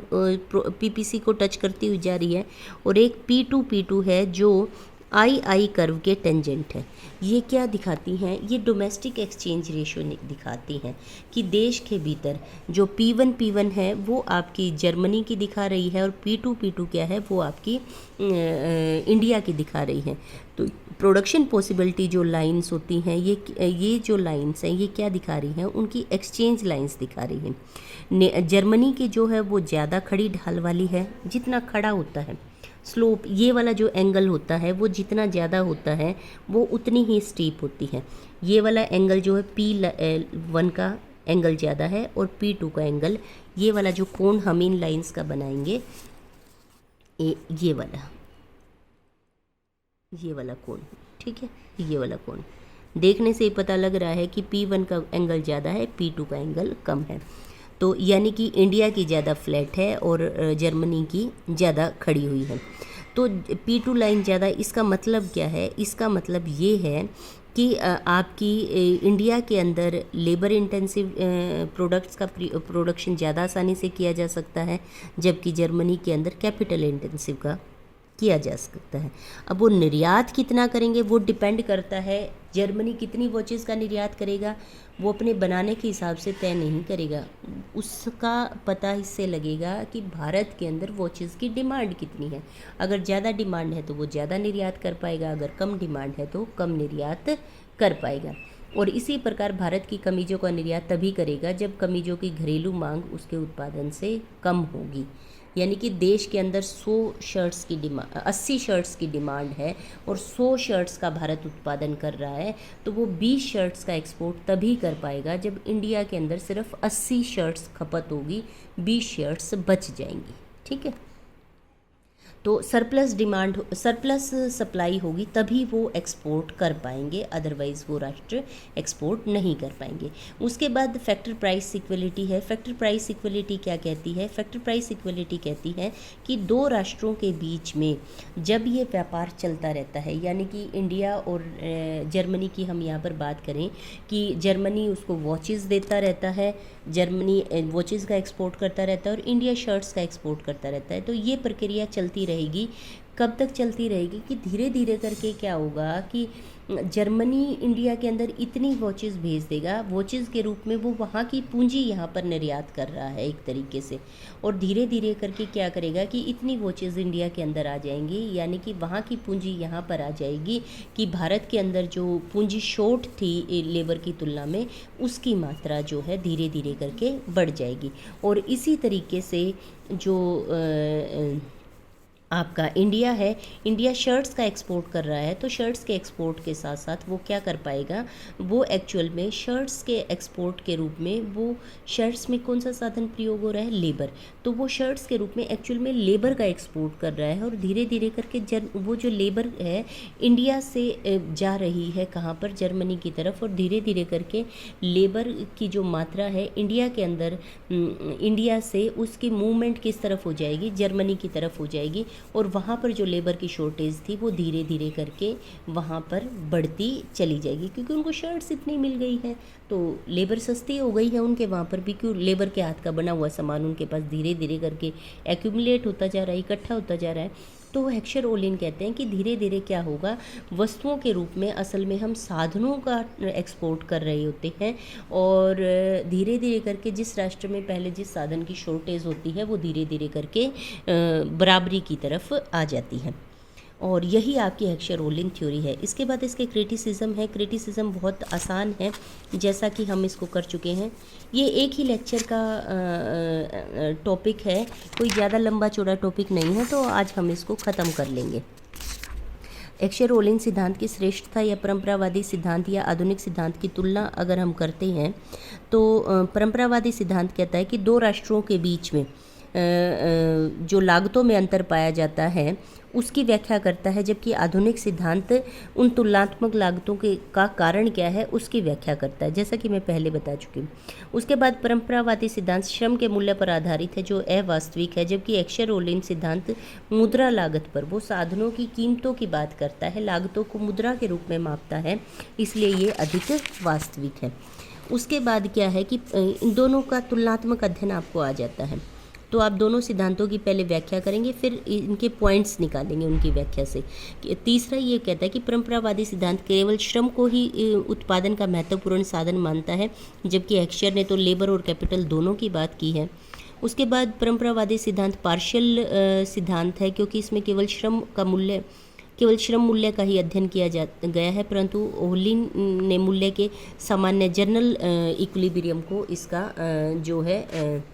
PPC को टच करती हुई जा रही है, और एक P2 है जो II कर्व के टेंजेंट है। ये क्या दिखाती हैं, ये डोमेस्टिक एक्सचेंज रेशो दिखाती हैं कि देश के भीतर जो P1 है वो आपकी जर्मनी की दिखा रही है, और P2 क्या है वो आपकी इंडिया की दिखा रही है। तो प्रोडक्शन पॉसिबिलिटी जो लाइंस होती हैं, ये जो लाइंस हैं ये क्या दिखा रही हैं, उनकी एक्सचेंज लाइंस दिखा रही हैं। जर्मनी की जो है वो ज़्यादा खड़ी ढाल वाली है, जितना खड़ा होता है स्लोप, ये वाला जो एंगल होता है वो जितना ज़्यादा होता है वो उतनी ही स्टीप होती है। ये वाला एंगल जो है P1 का एंगल ज़्यादा है, और P2 का एंगल, ये वाला जो कोण हम इन लाइंस का बनाएंगे, ये वाला कोण, ठीक है, ये वाला कोण देखने से ही पता लग रहा है कि P1 का एंगल ज़्यादा है, P2 का एंगल कम है। तो यानी कि इंडिया की ज़्यादा फ्लैट है और जर्मनी की ज़्यादा खड़ी हुई है। तो P2 लाइन ज़्यादा, इसका मतलब क्या है, इसका मतलब ये है कि आपकी इंडिया के अंदर लेबर इंटेंसिव प्रोडक्ट्स का प्रोडक्शन ज़्यादा आसानी से किया जा सकता है, जबकि जर्मनी के अंदर कैपिटल इंटेंसिव का किया जा सकता है। अब वो निर्यात कितना करेंगे वो डिपेंड करता है, जर्मनी कितनी वॉचेस का निर्यात करेगा वो अपने बनाने के हिसाब से तय नहीं करेगा, उसका पता इससे लगेगा कि भारत के अंदर वॉचेस की डिमांड कितनी है। अगर ज़्यादा डिमांड है तो वो ज़्यादा निर्यात कर पाएगा, अगर कम डिमांड है तो कम निर्यात कर पाएगा। और इसी प्रकार भारत की कमीजों का निर्यात तभी करेगा जब कमीजों की घरेलू मांग उसके उत्पादन से कम होगी। यानी कि देश के अंदर 80 शर्ट्स की डिमांड है और 100 शर्ट्स का भारत उत्पादन कर रहा है, तो वो 20 शर्ट्स का एक्सपोर्ट तभी कर पाएगा जब इंडिया के अंदर सिर्फ 80 शर्ट्स खपत होगी, 20 शर्ट्स बच जाएंगी। ठीक है, तो सरप्लस सप्लाई होगी तभी वो एक्सपोर्ट कर पाएंगे, अदरवाइज़ वो राष्ट्र एक्सपोर्ट नहीं कर पाएंगे। उसके बाद फैक्टर प्राइस इक्वलिटी है। फैक्टर प्राइस इक्वलिटी क्या कहती है? फैक्टर प्राइस इक्वलिटी कहती है कि दो राष्ट्रों के बीच में जब ये व्यापार चलता रहता है, यानी कि इंडिया और जर्मनी की हम यहाँ पर बात करें कि जर्मनी उसको वॉचेस देता रहता है, जर्मनी वॉचेस का एक्सपोर्ट करता रहता है और इंडिया शर्ट्स का एक्सपोर्ट करता रहता है, तो ये प्रक्रिया चलती रहेगी। कब तक चलती रहेगी कि धीरे धीरे करके क्या होगा कि जर्मनी इंडिया के अंदर इतनी वॉचेस भेज देगा, वॉचेस के रूप में वो वहाँ की पूंजी यहाँ पर निर्यात कर रहा है एक तरीके से, और धीरे धीरे करके क्या करेगा कि इतनी वॉचेस इंडिया के अंदर आ जाएंगी, यानी कि वहाँ की पूंजी यहाँ पर आ जाएगी कि भारत के अंदर जो पूंजी शॉर्ट थी लेबर की तुलना में, उसकी मात्रा जो है धीरे धीरे करके बढ़ जाएगी। और इसी तरीके से जो आपका इंडिया है, इंडिया शर्ट्स का एक्सपोर्ट कर रहा है, तो शर्ट्स के एक्सपोर्ट के साथ साथ वो क्या कर पाएगा, वो एक्चुअल में शर्ट्स के एक्सपोर्ट के रूप में, वो शर्ट्स में कौन सा साधन प्रयोग हो रहा है? लेबर, तो वो शर्ट्स के रूप में एक्चुअल में लेबर का एक्सपोर्ट कर रहा है और धीरे धीरे करके वो जो लेबर है इंडिया से जा रही है कहाँ पर? जर्मनी की तरफ, और धीरे धीरे करके लेबर की जो मात्रा है इंडिया के अंदर, इंडिया से उसकी मूवमेंट किस तरफ हो जाएगी? जर्मनी की तरफ हो जाएगी, और वहाँ पर जो लेबर की शॉर्टेज थी वो धीरे धीरे करके वहाँ पर बढ़ती चली जाएगी, क्योंकि उनको शर्ट्स इतनी मिल गई है तो लेबर सस्ती हो गई है उनके वहाँ पर भी, क्यों? लेबर के हाथ का बना हुआ सामान उनके पास धीरे धीरे करके एक्यूमुलेट होता जा रहा है, इकट्ठा होता जा रहा है। तो हेक्सचर ओलिन कहते हैं कि धीरे धीरे क्या होगा, वस्तुओं के रूप में असल में हम साधनों का एक्सपोर्ट कर रहे होते हैं, और धीरे धीरे करके जिस राष्ट्र में पहले जिस साधन की शॉर्टेज होती है वो धीरे धीरे करके बराबरी की तरफ आ जाती है। और यही आपकी हेक्सचर ओलिन थ्योरी है। इसके बाद इसके क्रिटिसिज्म है। क्रिटिसिज्म बहुत आसान है, जैसा कि हम इसको कर चुके हैं। ये एक ही लेक्चर का टॉपिक है, कोई ज़्यादा लंबा चौड़ा टॉपिक नहीं है, तो आज हम इसको ख़त्म कर लेंगे। हेक्सचर ओलिन सिद्धांत की श्रेष्ठता या परंपरावादी सिद्धांत या आधुनिक सिद्धांत की तुलना अगर हम करते हैं तो परंपरावादी सिद्धांत कहता है कि दो राष्ट्रों के बीच में जो लागतों में अंतर पाया जाता है उसकी व्याख्या करता है, जबकि आधुनिक सिद्धांत उन तुलनात्मक लागतों के का कारण क्या है उसकी व्याख्या करता है, जैसा कि मैं पहले बता चुकी हूँ। उसके बाद परंपरावादी सिद्धांत श्रम के मूल्य पर आधारित है जो अवास्तविक है, जबकि हेक्सचर ओलिन सिद्धांत मुद्रा लागत पर, वो साधनों की कीमतों की बात करता है, लागतों को मुद्रा के रूप में मापता है, इसलिए ये अधिक वास्तविक है। उसके बाद क्या है कि इन दोनों का तुलनात्मक अध्ययन आपको आ जाता है, तो आप दोनों सिद्धांतों की पहले व्याख्या करेंगे, फिर इनके पॉइंट्स निकालेंगे उनकी व्याख्या से। तीसरा ये कहता है कि परंपरावादी सिद्धांत केवल श्रम को ही उत्पादन का महत्वपूर्ण साधन मानता है, जबकि हेक्सचर ने तो लेबर और कैपिटल दोनों की बात की है। उसके बाद परंपरावादी सिद्धांत पार्शियल सिद्धांत है, क्योंकि इसमें केवल श्रम मूल्य का ही अध्ययन किया गया है, परंतु ओलिन ने मूल्य के सामान्य जनरल इक्विलिब्रियम को इसका जो है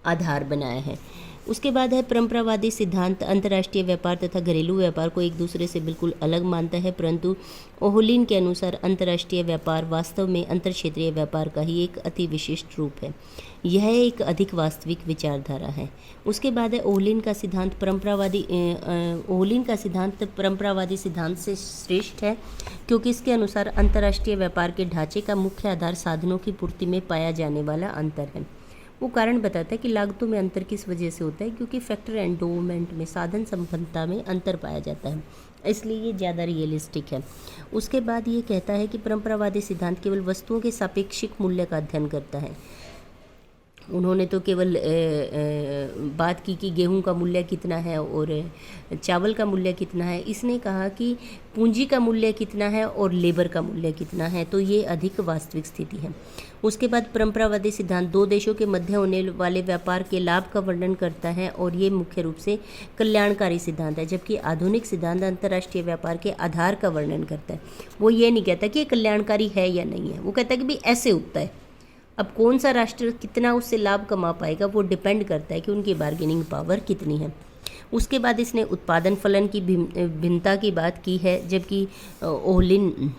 आधार बनाया है। उसके बाद है परंपरावादी सिद्धांत अंतर्राष्ट्रीय व्यापार तथा घरेलू व्यापार को एक दूसरे से बिल्कुल अलग मानता है, परंतु ओहोलिन के अनुसार अंतर्राष्ट्रीय व्यापार वास्तव में अंतरक्षेत्रीय व्यापार का ही एक अति विशिष्ट रूप है। यह एक अधिक वास्तविक विचारधारा है। उसके बाद है ओहोलिन का सिद्धांत परंपरावादी सिद्धांत से श्रेष्ठ है, क्योंकि इसके अनुसार अंतर्राष्ट्रीय व्यापार के ढांचे का मुख्य आधार साधनों की पूर्ति में पाया जाने वाला अंतर है। वो कारण बताता है कि लागतों में अंतर किस वजह से होता है, क्योंकि फैक्टर एंडोमेंट में साधन संपन्नता में अंतर पाया जाता है, इसलिए ये ज़्यादा रियलिस्टिक है। उसके बाद ये कहता है कि परंपरावादी सिद्धांत केवल वस्तुओं के सापेक्षिक मूल्य का अध्ययन करता है, उन्होंने तो केवल बात की कि गेहूं का मूल्य कितना है और चावल का मूल्य कितना है। इसने कहा कि पूंजी का मूल्य कितना है और लेबर का मूल्य कितना है, तो ये अधिक वास्तविक स्थिति है। उसके बाद परंपरावादी सिद्धांत दो देशों के मध्य होने वाले व्यापार के लाभ का वर्णन करता है और ये मुख्य रूप से कल्याणकारी सिद्धांत है, जबकि आधुनिक सिद्धांत अंतर्राष्ट्रीय व्यापार के आधार का वर्णन करता है। वो ये नहीं कहता कि ये कल्याणकारी है या नहीं है, वो कहता है कि भी ऐसे होता है। अब कौन सा राष्ट्र कितना उससे लाभ कमा पाएगा वो डिपेंड करता है कि उनकी बार्गेनिंग पावर कितनी है। उसके बाद इसने उत्पादन फलन की भिन्नता की बात की है, जबकि ओहलिन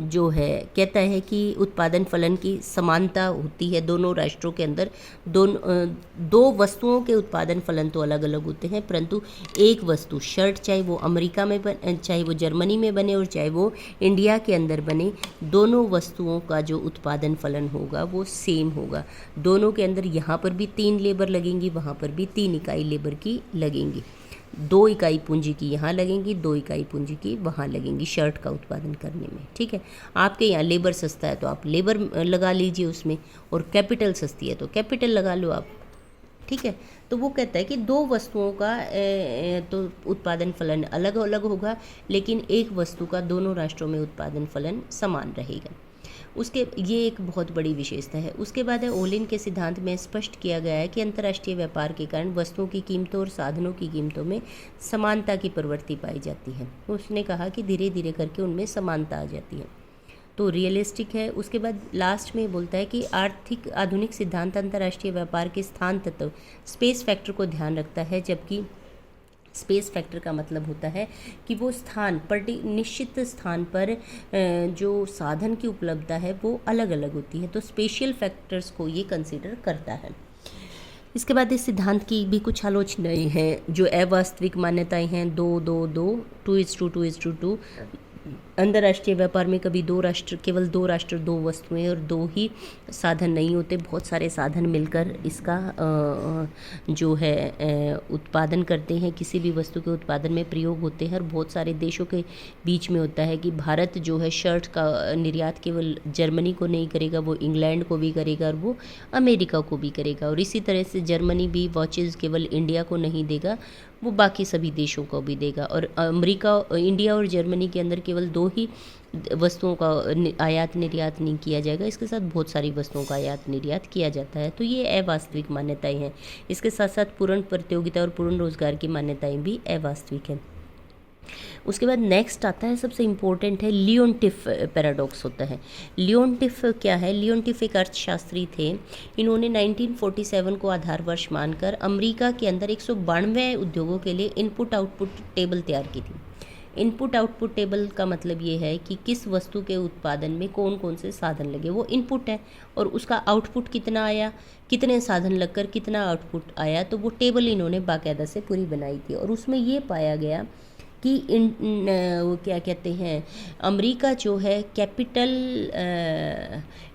जो है कहता है कि उत्पादन फलन की समानता होती है दोनों राष्ट्रों के अंदर। दो वस्तुओं के उत्पादन फलन तो अलग अलग होते हैं, परंतु एक वस्तु शर्ट चाहे वो अमेरिका में चाहे वो जर्मनी में बने और चाहे वो इंडिया के अंदर बने, दोनों वस्तुओं का जो उत्पादन फलन होगा वो सेम होगा। दोनों के अंदर यहाँ पर भी 3 लेबर लगेंगी, वहाँ पर भी 3 इकाई लेबर की लगेंगी। 2 इकाई पूंजी की यहाँ लगेंगी, 2 इकाई पूंजी की वहाँ लगेंगी शर्ट का उत्पादन करने में। ठीक है, आपके यहाँ लेबर सस्ता है तो आप लेबर लगा लीजिए उसमें, और कैपिटल सस्ती है तो कैपिटल लगा लो आप। ठीक है, तो वो कहता है कि 2 वस्तुओं का तो उत्पादन फलन अलग अलग होगा, लेकिन एक वस्तु का दोनों राष्ट्रों में उत्पादन फलन समान रहेगा। उसके ये एक बहुत बड़ी विशेषता है। उसके बाद है ओहलिन के सिद्धांत में स्पष्ट किया गया है कि अंतर्राष्ट्रीय व्यापार के कारण वस्तुओं की कीमतों और साधनों की कीमतों में समानता की प्रवृत्ति पाई जाती है। उसने कहा कि धीरे धीरे करके उनमें समानता आ जाती है, तो रियलिस्टिक है। उसके बाद लास्ट में बोलता है कि आर्थिक आधुनिक सिद्धांत अंतर्राष्ट्रीय व्यापार के स्थान तत्व स्पेस फैक्टर को ध्यान रखता है, जबकि स्पेस फैक्टर का मतलब होता है कि वो स्थान निश्चित स्थान पर जो साधन की उपलब्धता है वो अलग अलग होती है, तो स्पेशियल फैक्टर्स को ये कंसीडर करता है। इसके बाद इस सिद्धांत की भी कुछ आलोचनाएं हैं जो अवास्तविक मान्यताएं हैं। 2-2-2 2:2:2 अंतर्राष्ट्रीय व्यापार में कभी केवल दो राष्ट्र 2 वस्तुएं और 2 ही साधन नहीं होते, बहुत सारे साधन मिलकर इसका जो है उत्पादन करते हैं, किसी भी वस्तु के उत्पादन में प्रयोग होते हैं। और बहुत सारे देशों के बीच में होता है कि भारत जो है शर्ट का निर्यात केवल जर्मनी को नहीं करेगा, वो इंग्लैंड को भी करेगा और वो अमेरिका को भी करेगा, और इसी तरह से जर्मनी भी वॉचेज़ केवल इंडिया को नहीं देगा, वो बाकी सभी देशों को भी देगा। और इंडिया और जर्मनी के अंदर केवल 2 ही वस्तुओं का आयात निर्यात नहीं किया जाएगा, इसके साथ बहुत सारी वस्तुओं का आयात निर्यात किया जाता है। तो ये अवास्तविक मान्यताएं हैं। इसके साथ साथ पूर्ण प्रतियोगिता और पूर्ण रोजगार की मान्यताएं भी अवास्तविक हैं। उसके बाद नेक्स्ट आता है, सबसे इम्पोर्टेंट है लियोनटिफ पैराडॉक्स होता है। लियोनटिफ क्या है? लियोनटिफ एक अर्थशास्त्री थे। इन्होंने 1947 को आधार वर्ष मानकर अमेरिका के अंदर 192 उद्योगों के लिए इनपुट आउटपुट टेबल तैयार की थी। इनपुट आउटपुट टेबल का मतलब ये है कि किस वस्तु के उत्पादन में कौन कौन से साधन लगे, वो इनपुट है, और उसका आउटपुट कितना आया, कितने साधन लगकर कितना आउटपुट आया, तो वो टेबल इन्होंने बाकायदा से पूरी बनाई थी। और उसमें ये पाया गया कि वो क्या कहते हैं, अमेरिका जो है कैपिटल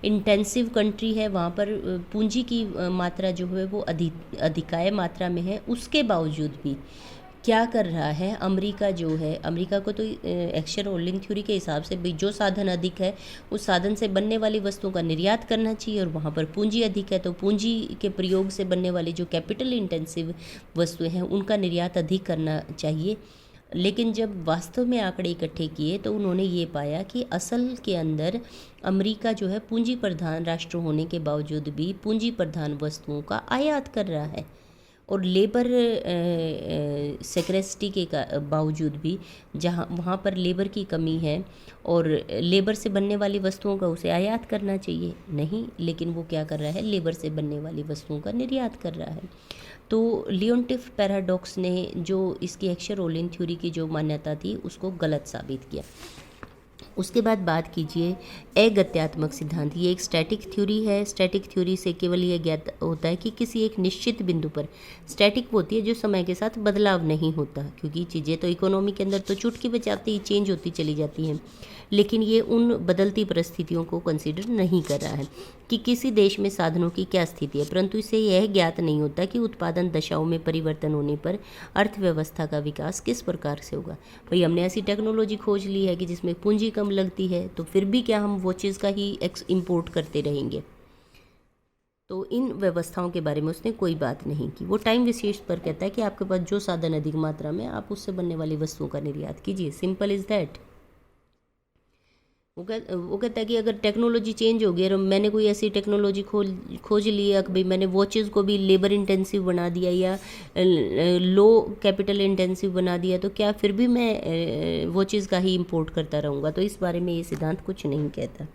इंटेंसिव कंट्री है, वहाँ पर पूंजी की मात्रा जो है वो अधिकाय मात्रा में है। उसके बावजूद भी क्या कर रहा है अमेरिका जो है, अमेरिका को तो एक्शर-ओहलिन थ्योरी के हिसाब से भी जो साधन अधिक है उस साधन से बनने वाली वस्तुओं का निर्यात करना चाहिए, और वहाँ पर पूंजी अधिक है तो पूंजी के प्रयोग से बनने वाली जो कैपिटल इंटेंसिव वस्तुएं हैं उनका निर्यात अधिक करना चाहिए। लेकिन जब वास्तव में आंकड़े इकट्ठे किए तो उन्होंने ये पाया कि असल के अंदर अमेरिका जो है पूंजी प्रधान राष्ट्र होने के बावजूद भी पूंजी प्रधान वस्तुओं का आयात कर रहा है, और लेबर सेक्रेसिटी के बावजूद भी जहाँ वहाँ पर लेबर की कमी है और लेबर से बनने वाली वस्तुओं का उसे आयात करना चाहिए नहीं, लेकिन वो क्या कर रहा है, लेबर से बनने वाली वस्तुओं का निर्यात कर रहा है। तो लियोनटिफ पैराडॉक्स ने जो इसकी एक्शर-ओहलिन थ्योरी की जो मान्यता थी उसको गलत साबित किया। उसके बाद बात कीजिए अगत्यात्मक सिद्धांत। ये एक स्टैटिक थ्योरी है। स्टैटिक थ्योरी से केवल ये ज्ञात होता है कि किसी एक निश्चित बिंदु पर, स्टैटिक होती है जो समय के साथ बदलाव नहीं होता, क्योंकि चीज़ें तो इकोनॉमी के अंदर तो चुटकी बजाती ही चेंज होती चली जाती हैं, लेकिन ये उन बदलती परिस्थितियों को कंसीडर नहीं कर रहा है कि किसी देश में साधनों की क्या स्थिति है, परंतु इसे यह ज्ञात नहीं होता कि उत्पादन दशाओं में परिवर्तन होने पर अर्थव्यवस्था का विकास किस प्रकार से होगा। भाई हमने ऐसी टेक्नोलॉजी खोज ली है कि जिसमें पूंजी कम लगती है, तो फिर भी क्या हम वो चीज़ का ही इंपोर्ट करते रहेंगे? तो इन व्यवस्थाओं के बारे में उसने कोई बात नहीं की। वो टाइम विशेष पर कहता है कि आपके पास जो साधन अधिक मात्रा में, आप उससे बनने वाली वस्तुओं का निर्यात कीजिए, सिंपल इज़ दैट। वो कहता है कि अगर टेक्नोलॉजी चेंज हो गई और मैंने कोई ऐसी टेक्नोलॉजी खोज लिया कि भाई मैंने वॉचेज़ को भी लेबर इंटेंसिव बना दिया या लो कैपिटल इंटेंसिव बना दिया, तो क्या फिर भी मैं वॉचेज़ का ही इंपोर्ट करता रहूँगा? तो इस बारे में ये सिद्धांत कुछ नहीं कहता।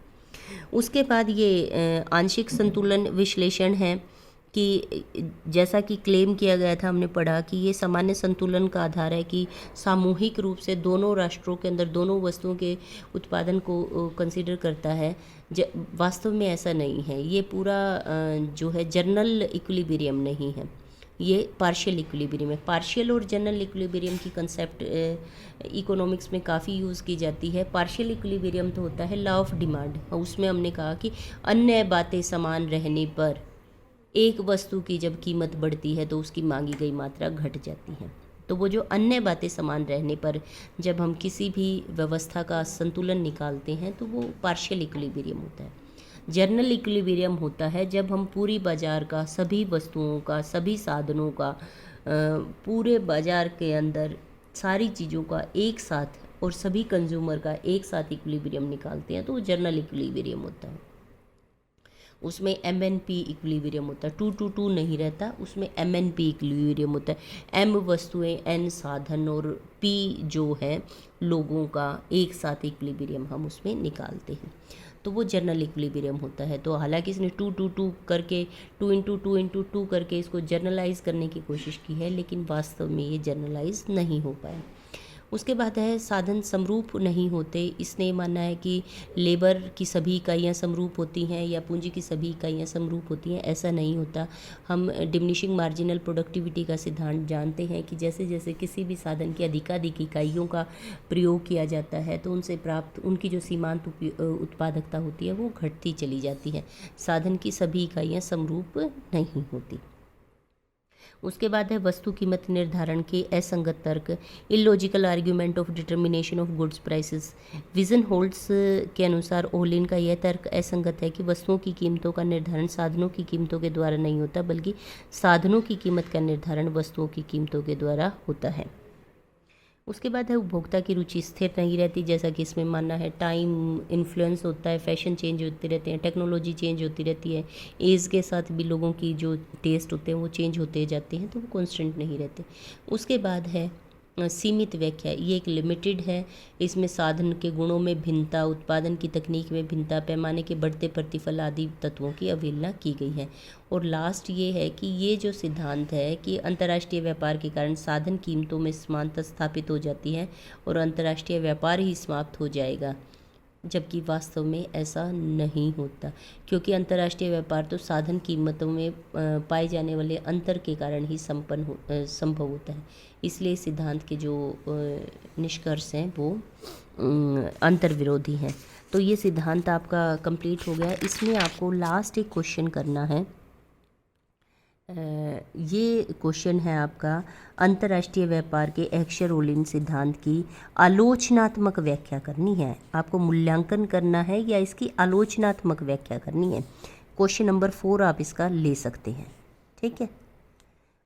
उसके बाद ये आंशिक संतुलन विश्लेषण है कि जैसा कि क्लेम किया गया था, हमने पढ़ा कि ये सामान्य संतुलन का आधार है कि सामूहिक रूप से दोनों राष्ट्रों के अंदर दोनों वस्तुओं के उत्पादन को कंसीडर करता है। वास्तव में ऐसा नहीं है। ये पूरा जो है जनरल इक्विलिब्रियम नहीं है, ये पार्शियल इक्विलिब्रियम है। पार्शियल और जनरल इक्विलिब्रियम की कंसेप्ट इकोनॉमिक्स में काफ़ी यूज़ की जाती है। पार्शियल इक्विलिब्रियम तो होता है लॉ ऑफ डिमांड, उसमें हमने कहा कि अन्य बातें समान रहने पर एक वस्तु की जब कीमत बढ़ती है तो उसकी मांगी गई मात्रा घट जाती है। तो वो जो अन्य बातें समान रहने पर जब हम किसी भी व्यवस्था का संतुलन निकालते हैं तो वो पार्शियल इक्विलिब्रियम होता है। जनरल इक्विलिब्रियम होता है जब हम पूरी बाजार का, सभी वस्तुओं का, सभी साधनों का, पूरे बाजार के अंदर सारी चीज़ों का एक साथ और सभी कंज्यूमर का एक साथ इक्विलिब्रियम निकालते हैं, तो वो जनरल इक्विलिब्रियम होता है। उसमें MNP इक्विलिब्रियम होता है, 2 to 2 नहीं रहता, उसमें MNP इक्विलिब्रियम होता है। M वस्तुएं, N साधन और P जो है लोगों का एक साथ इक्विलिब्रियम हम उसमें निकालते हैं, तो वो जनरल इक्विलिब्रियम होता है। तो हालांकि इसने 2 to 2 करके 2 into 2 into 2 करके इसको जर्नलाइज करने की कोशिश की है, लेकिन वास्तव में ये जर्नलाइज नहीं हो पाया। उसके बाद है साधन समरूप नहीं होते। इसने मानना है कि लेबर की सभी इकाइयाँ समरूप होती हैं या पूंजी की सभी इकाइयाँ समरूप होती हैं, ऐसा नहीं होता। हम डिमिनिशिंग मार्जिनल प्रोडक्टिविटी का सिद्धांत जानते हैं कि जैसे जैसे किसी भी साधन की अधिकाधिक इकाइयों का प्रयोग किया जाता है तो उनसे प्राप्त उनकी जो सीमांत उत्पादकता होती है वो घटती चली जाती है। साधन की सभी इकाइयाँ समरूप नहीं होती। उसके बाद है वस्तु कीमत निर्धारण के असंगत तर्क, illogical argument of determination of goods prices. Vision holds के अनुसार ओलिन का यह तर्क असंगत है कि वस्तुओं की कीमतों का निर्धारण साधनों की कीमतों के द्वारा नहीं होता, बल्कि साधनों की कीमत का निर्धारण वस्तुओं की कीमतों के द्वारा होता है। उसके बाद है उपभोक्ता की रुचि स्थिर नहीं रहती, जैसा कि इसमें मानना है। टाइम इन्फ्लुएंस होता है, फैशन चेंज होते रहते हैं, टेक्नोलॉजी चेंज होती रहती है, एज के साथ भी लोगों की जो टेस्ट होते हैं वो चेंज होते जाते हैं, तो वो कॉन्स्टेंट नहीं रहते। उसके बाद है सीमित व्याख्या, ये एक लिमिटेड है। इसमें साधन के गुणों में भिन्नता, उत्पादन की तकनीक में भिन्नता, पैमाने के बढ़ते प्रतिफल आदि तत्वों की अवहेलना की गई है। और लास्ट ये है कि ये जो सिद्धांत है कि अंतर्राष्ट्रीय व्यापार के कारण साधन कीमतों में समानता स्थापित हो जाती है और अंतर्राष्ट्रीय व्यापार ही समाप्त हो जाएगा, जबकि वास्तव में ऐसा नहीं होता, क्योंकि अंतर्राष्ट्रीय व्यापार तो साधन कीमतों में पाए जाने वाले अंतर के कारण ही संभव होता है। इसलिए सिद्धांत के जो निष्कर्ष हैं वो अंतर विरोधी हैं। तो ये सिद्धांत आपका कंप्लीट हो गया। इसमें आपको लास्ट एक क्वेश्चन करना है। ये क्वेश्चन है आपका, अंतर्राष्ट्रीय व्यापार के एक्सर-ओलिन सिद्धांत की आलोचनात्मक व्याख्या करनी है। आपको मूल्यांकन करना है या इसकी आलोचनात्मक व्याख्या करनी है। क्वेश्चन नंबर 4 आप इसका ले सकते हैं, ठीक है।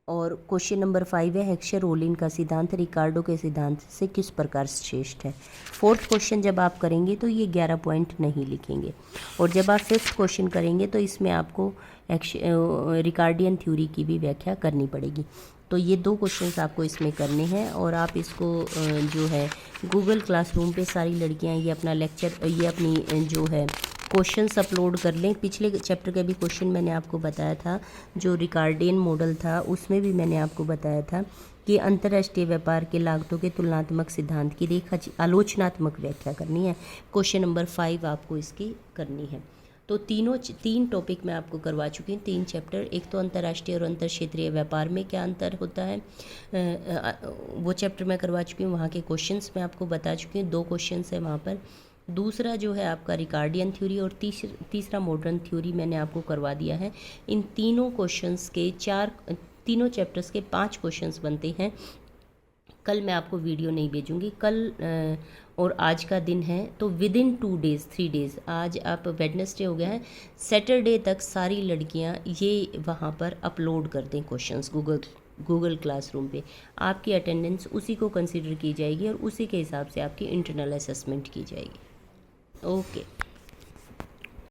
और क्वेश्चन नंबर 5 है, एक्सर-ओलिन का सिद्धांत रिकार्डो के सिद्धांत से किस प्रकार श्रेष्ठ है। 4th क्वेश्चन जब आप करेंगे तो ये 11 पॉइंट नहीं लिखेंगे, और जब आप 5th क्वेश्चन करेंगे तो इसमें आपको रिकार्डियन थ्योरी की भी व्याख्या करनी पड़ेगी। तो ये 2 क्वेश्चंस आपको इसमें करने हैं, और आप इसको जो है गूगल क्लासरूम पे सारी लड़कियां ये अपना लेक्चर, ये अपनी जो है क्वेश्चंस अपलोड कर लें। पिछले चैप्टर का भी क्वेश्चन मैंने आपको बताया था, जो रिकार्डियन मॉडल था उसमें भी मैंने आपको बताया था कि अंतर्राष्ट्रीय व्यापार के लागतों के तुलनात्मक सिद्धांत की रेखा आलोचनात्मक व्याख्या करनी है। क्वेश्चन नंबर 5 आपको इसकी करनी है। तो 3 टॉपिक मैं आपको करवा चुकी हूँ, 3 चैप्टर। एक तो अंतर्राष्ट्रीय और अंतर क्षेत्रीय व्यापार में क्या अंतर होता है, वो चैप्टर मैं करवा चुकी हूँ। वहाँ के क्वेश्चंस मैं आपको बता चुकी हूँ, 2 क्वेश्चंस हैं वहाँ पर। दूसरा जो है आपका रिकार्डियन थ्योरी, और तीसरा मॉडर्न थ्योरी मैंने आपको करवा दिया है। इन तीनों क्वेश्चंस के तीनों चैप्टर्स के 5 क्वेश्चंस बनते हैं। कल मैं आपको वीडियो नहीं भेजूँगी। कल और आज का दिन है तो विद इन 2 डेज़ 3 डेज़, आज आप वेडनेसडे हो गया है, सैटरडे तक सारी लड़कियां ये वहाँ पर अपलोड कर दें क्वेश्चंस गूगल क्लासरूम पे। आपकी अटेंडेंस उसी को कंसिडर की जाएगी और उसी के हिसाब से आपकी इंटरनल असेसमेंट की जाएगी। ओके।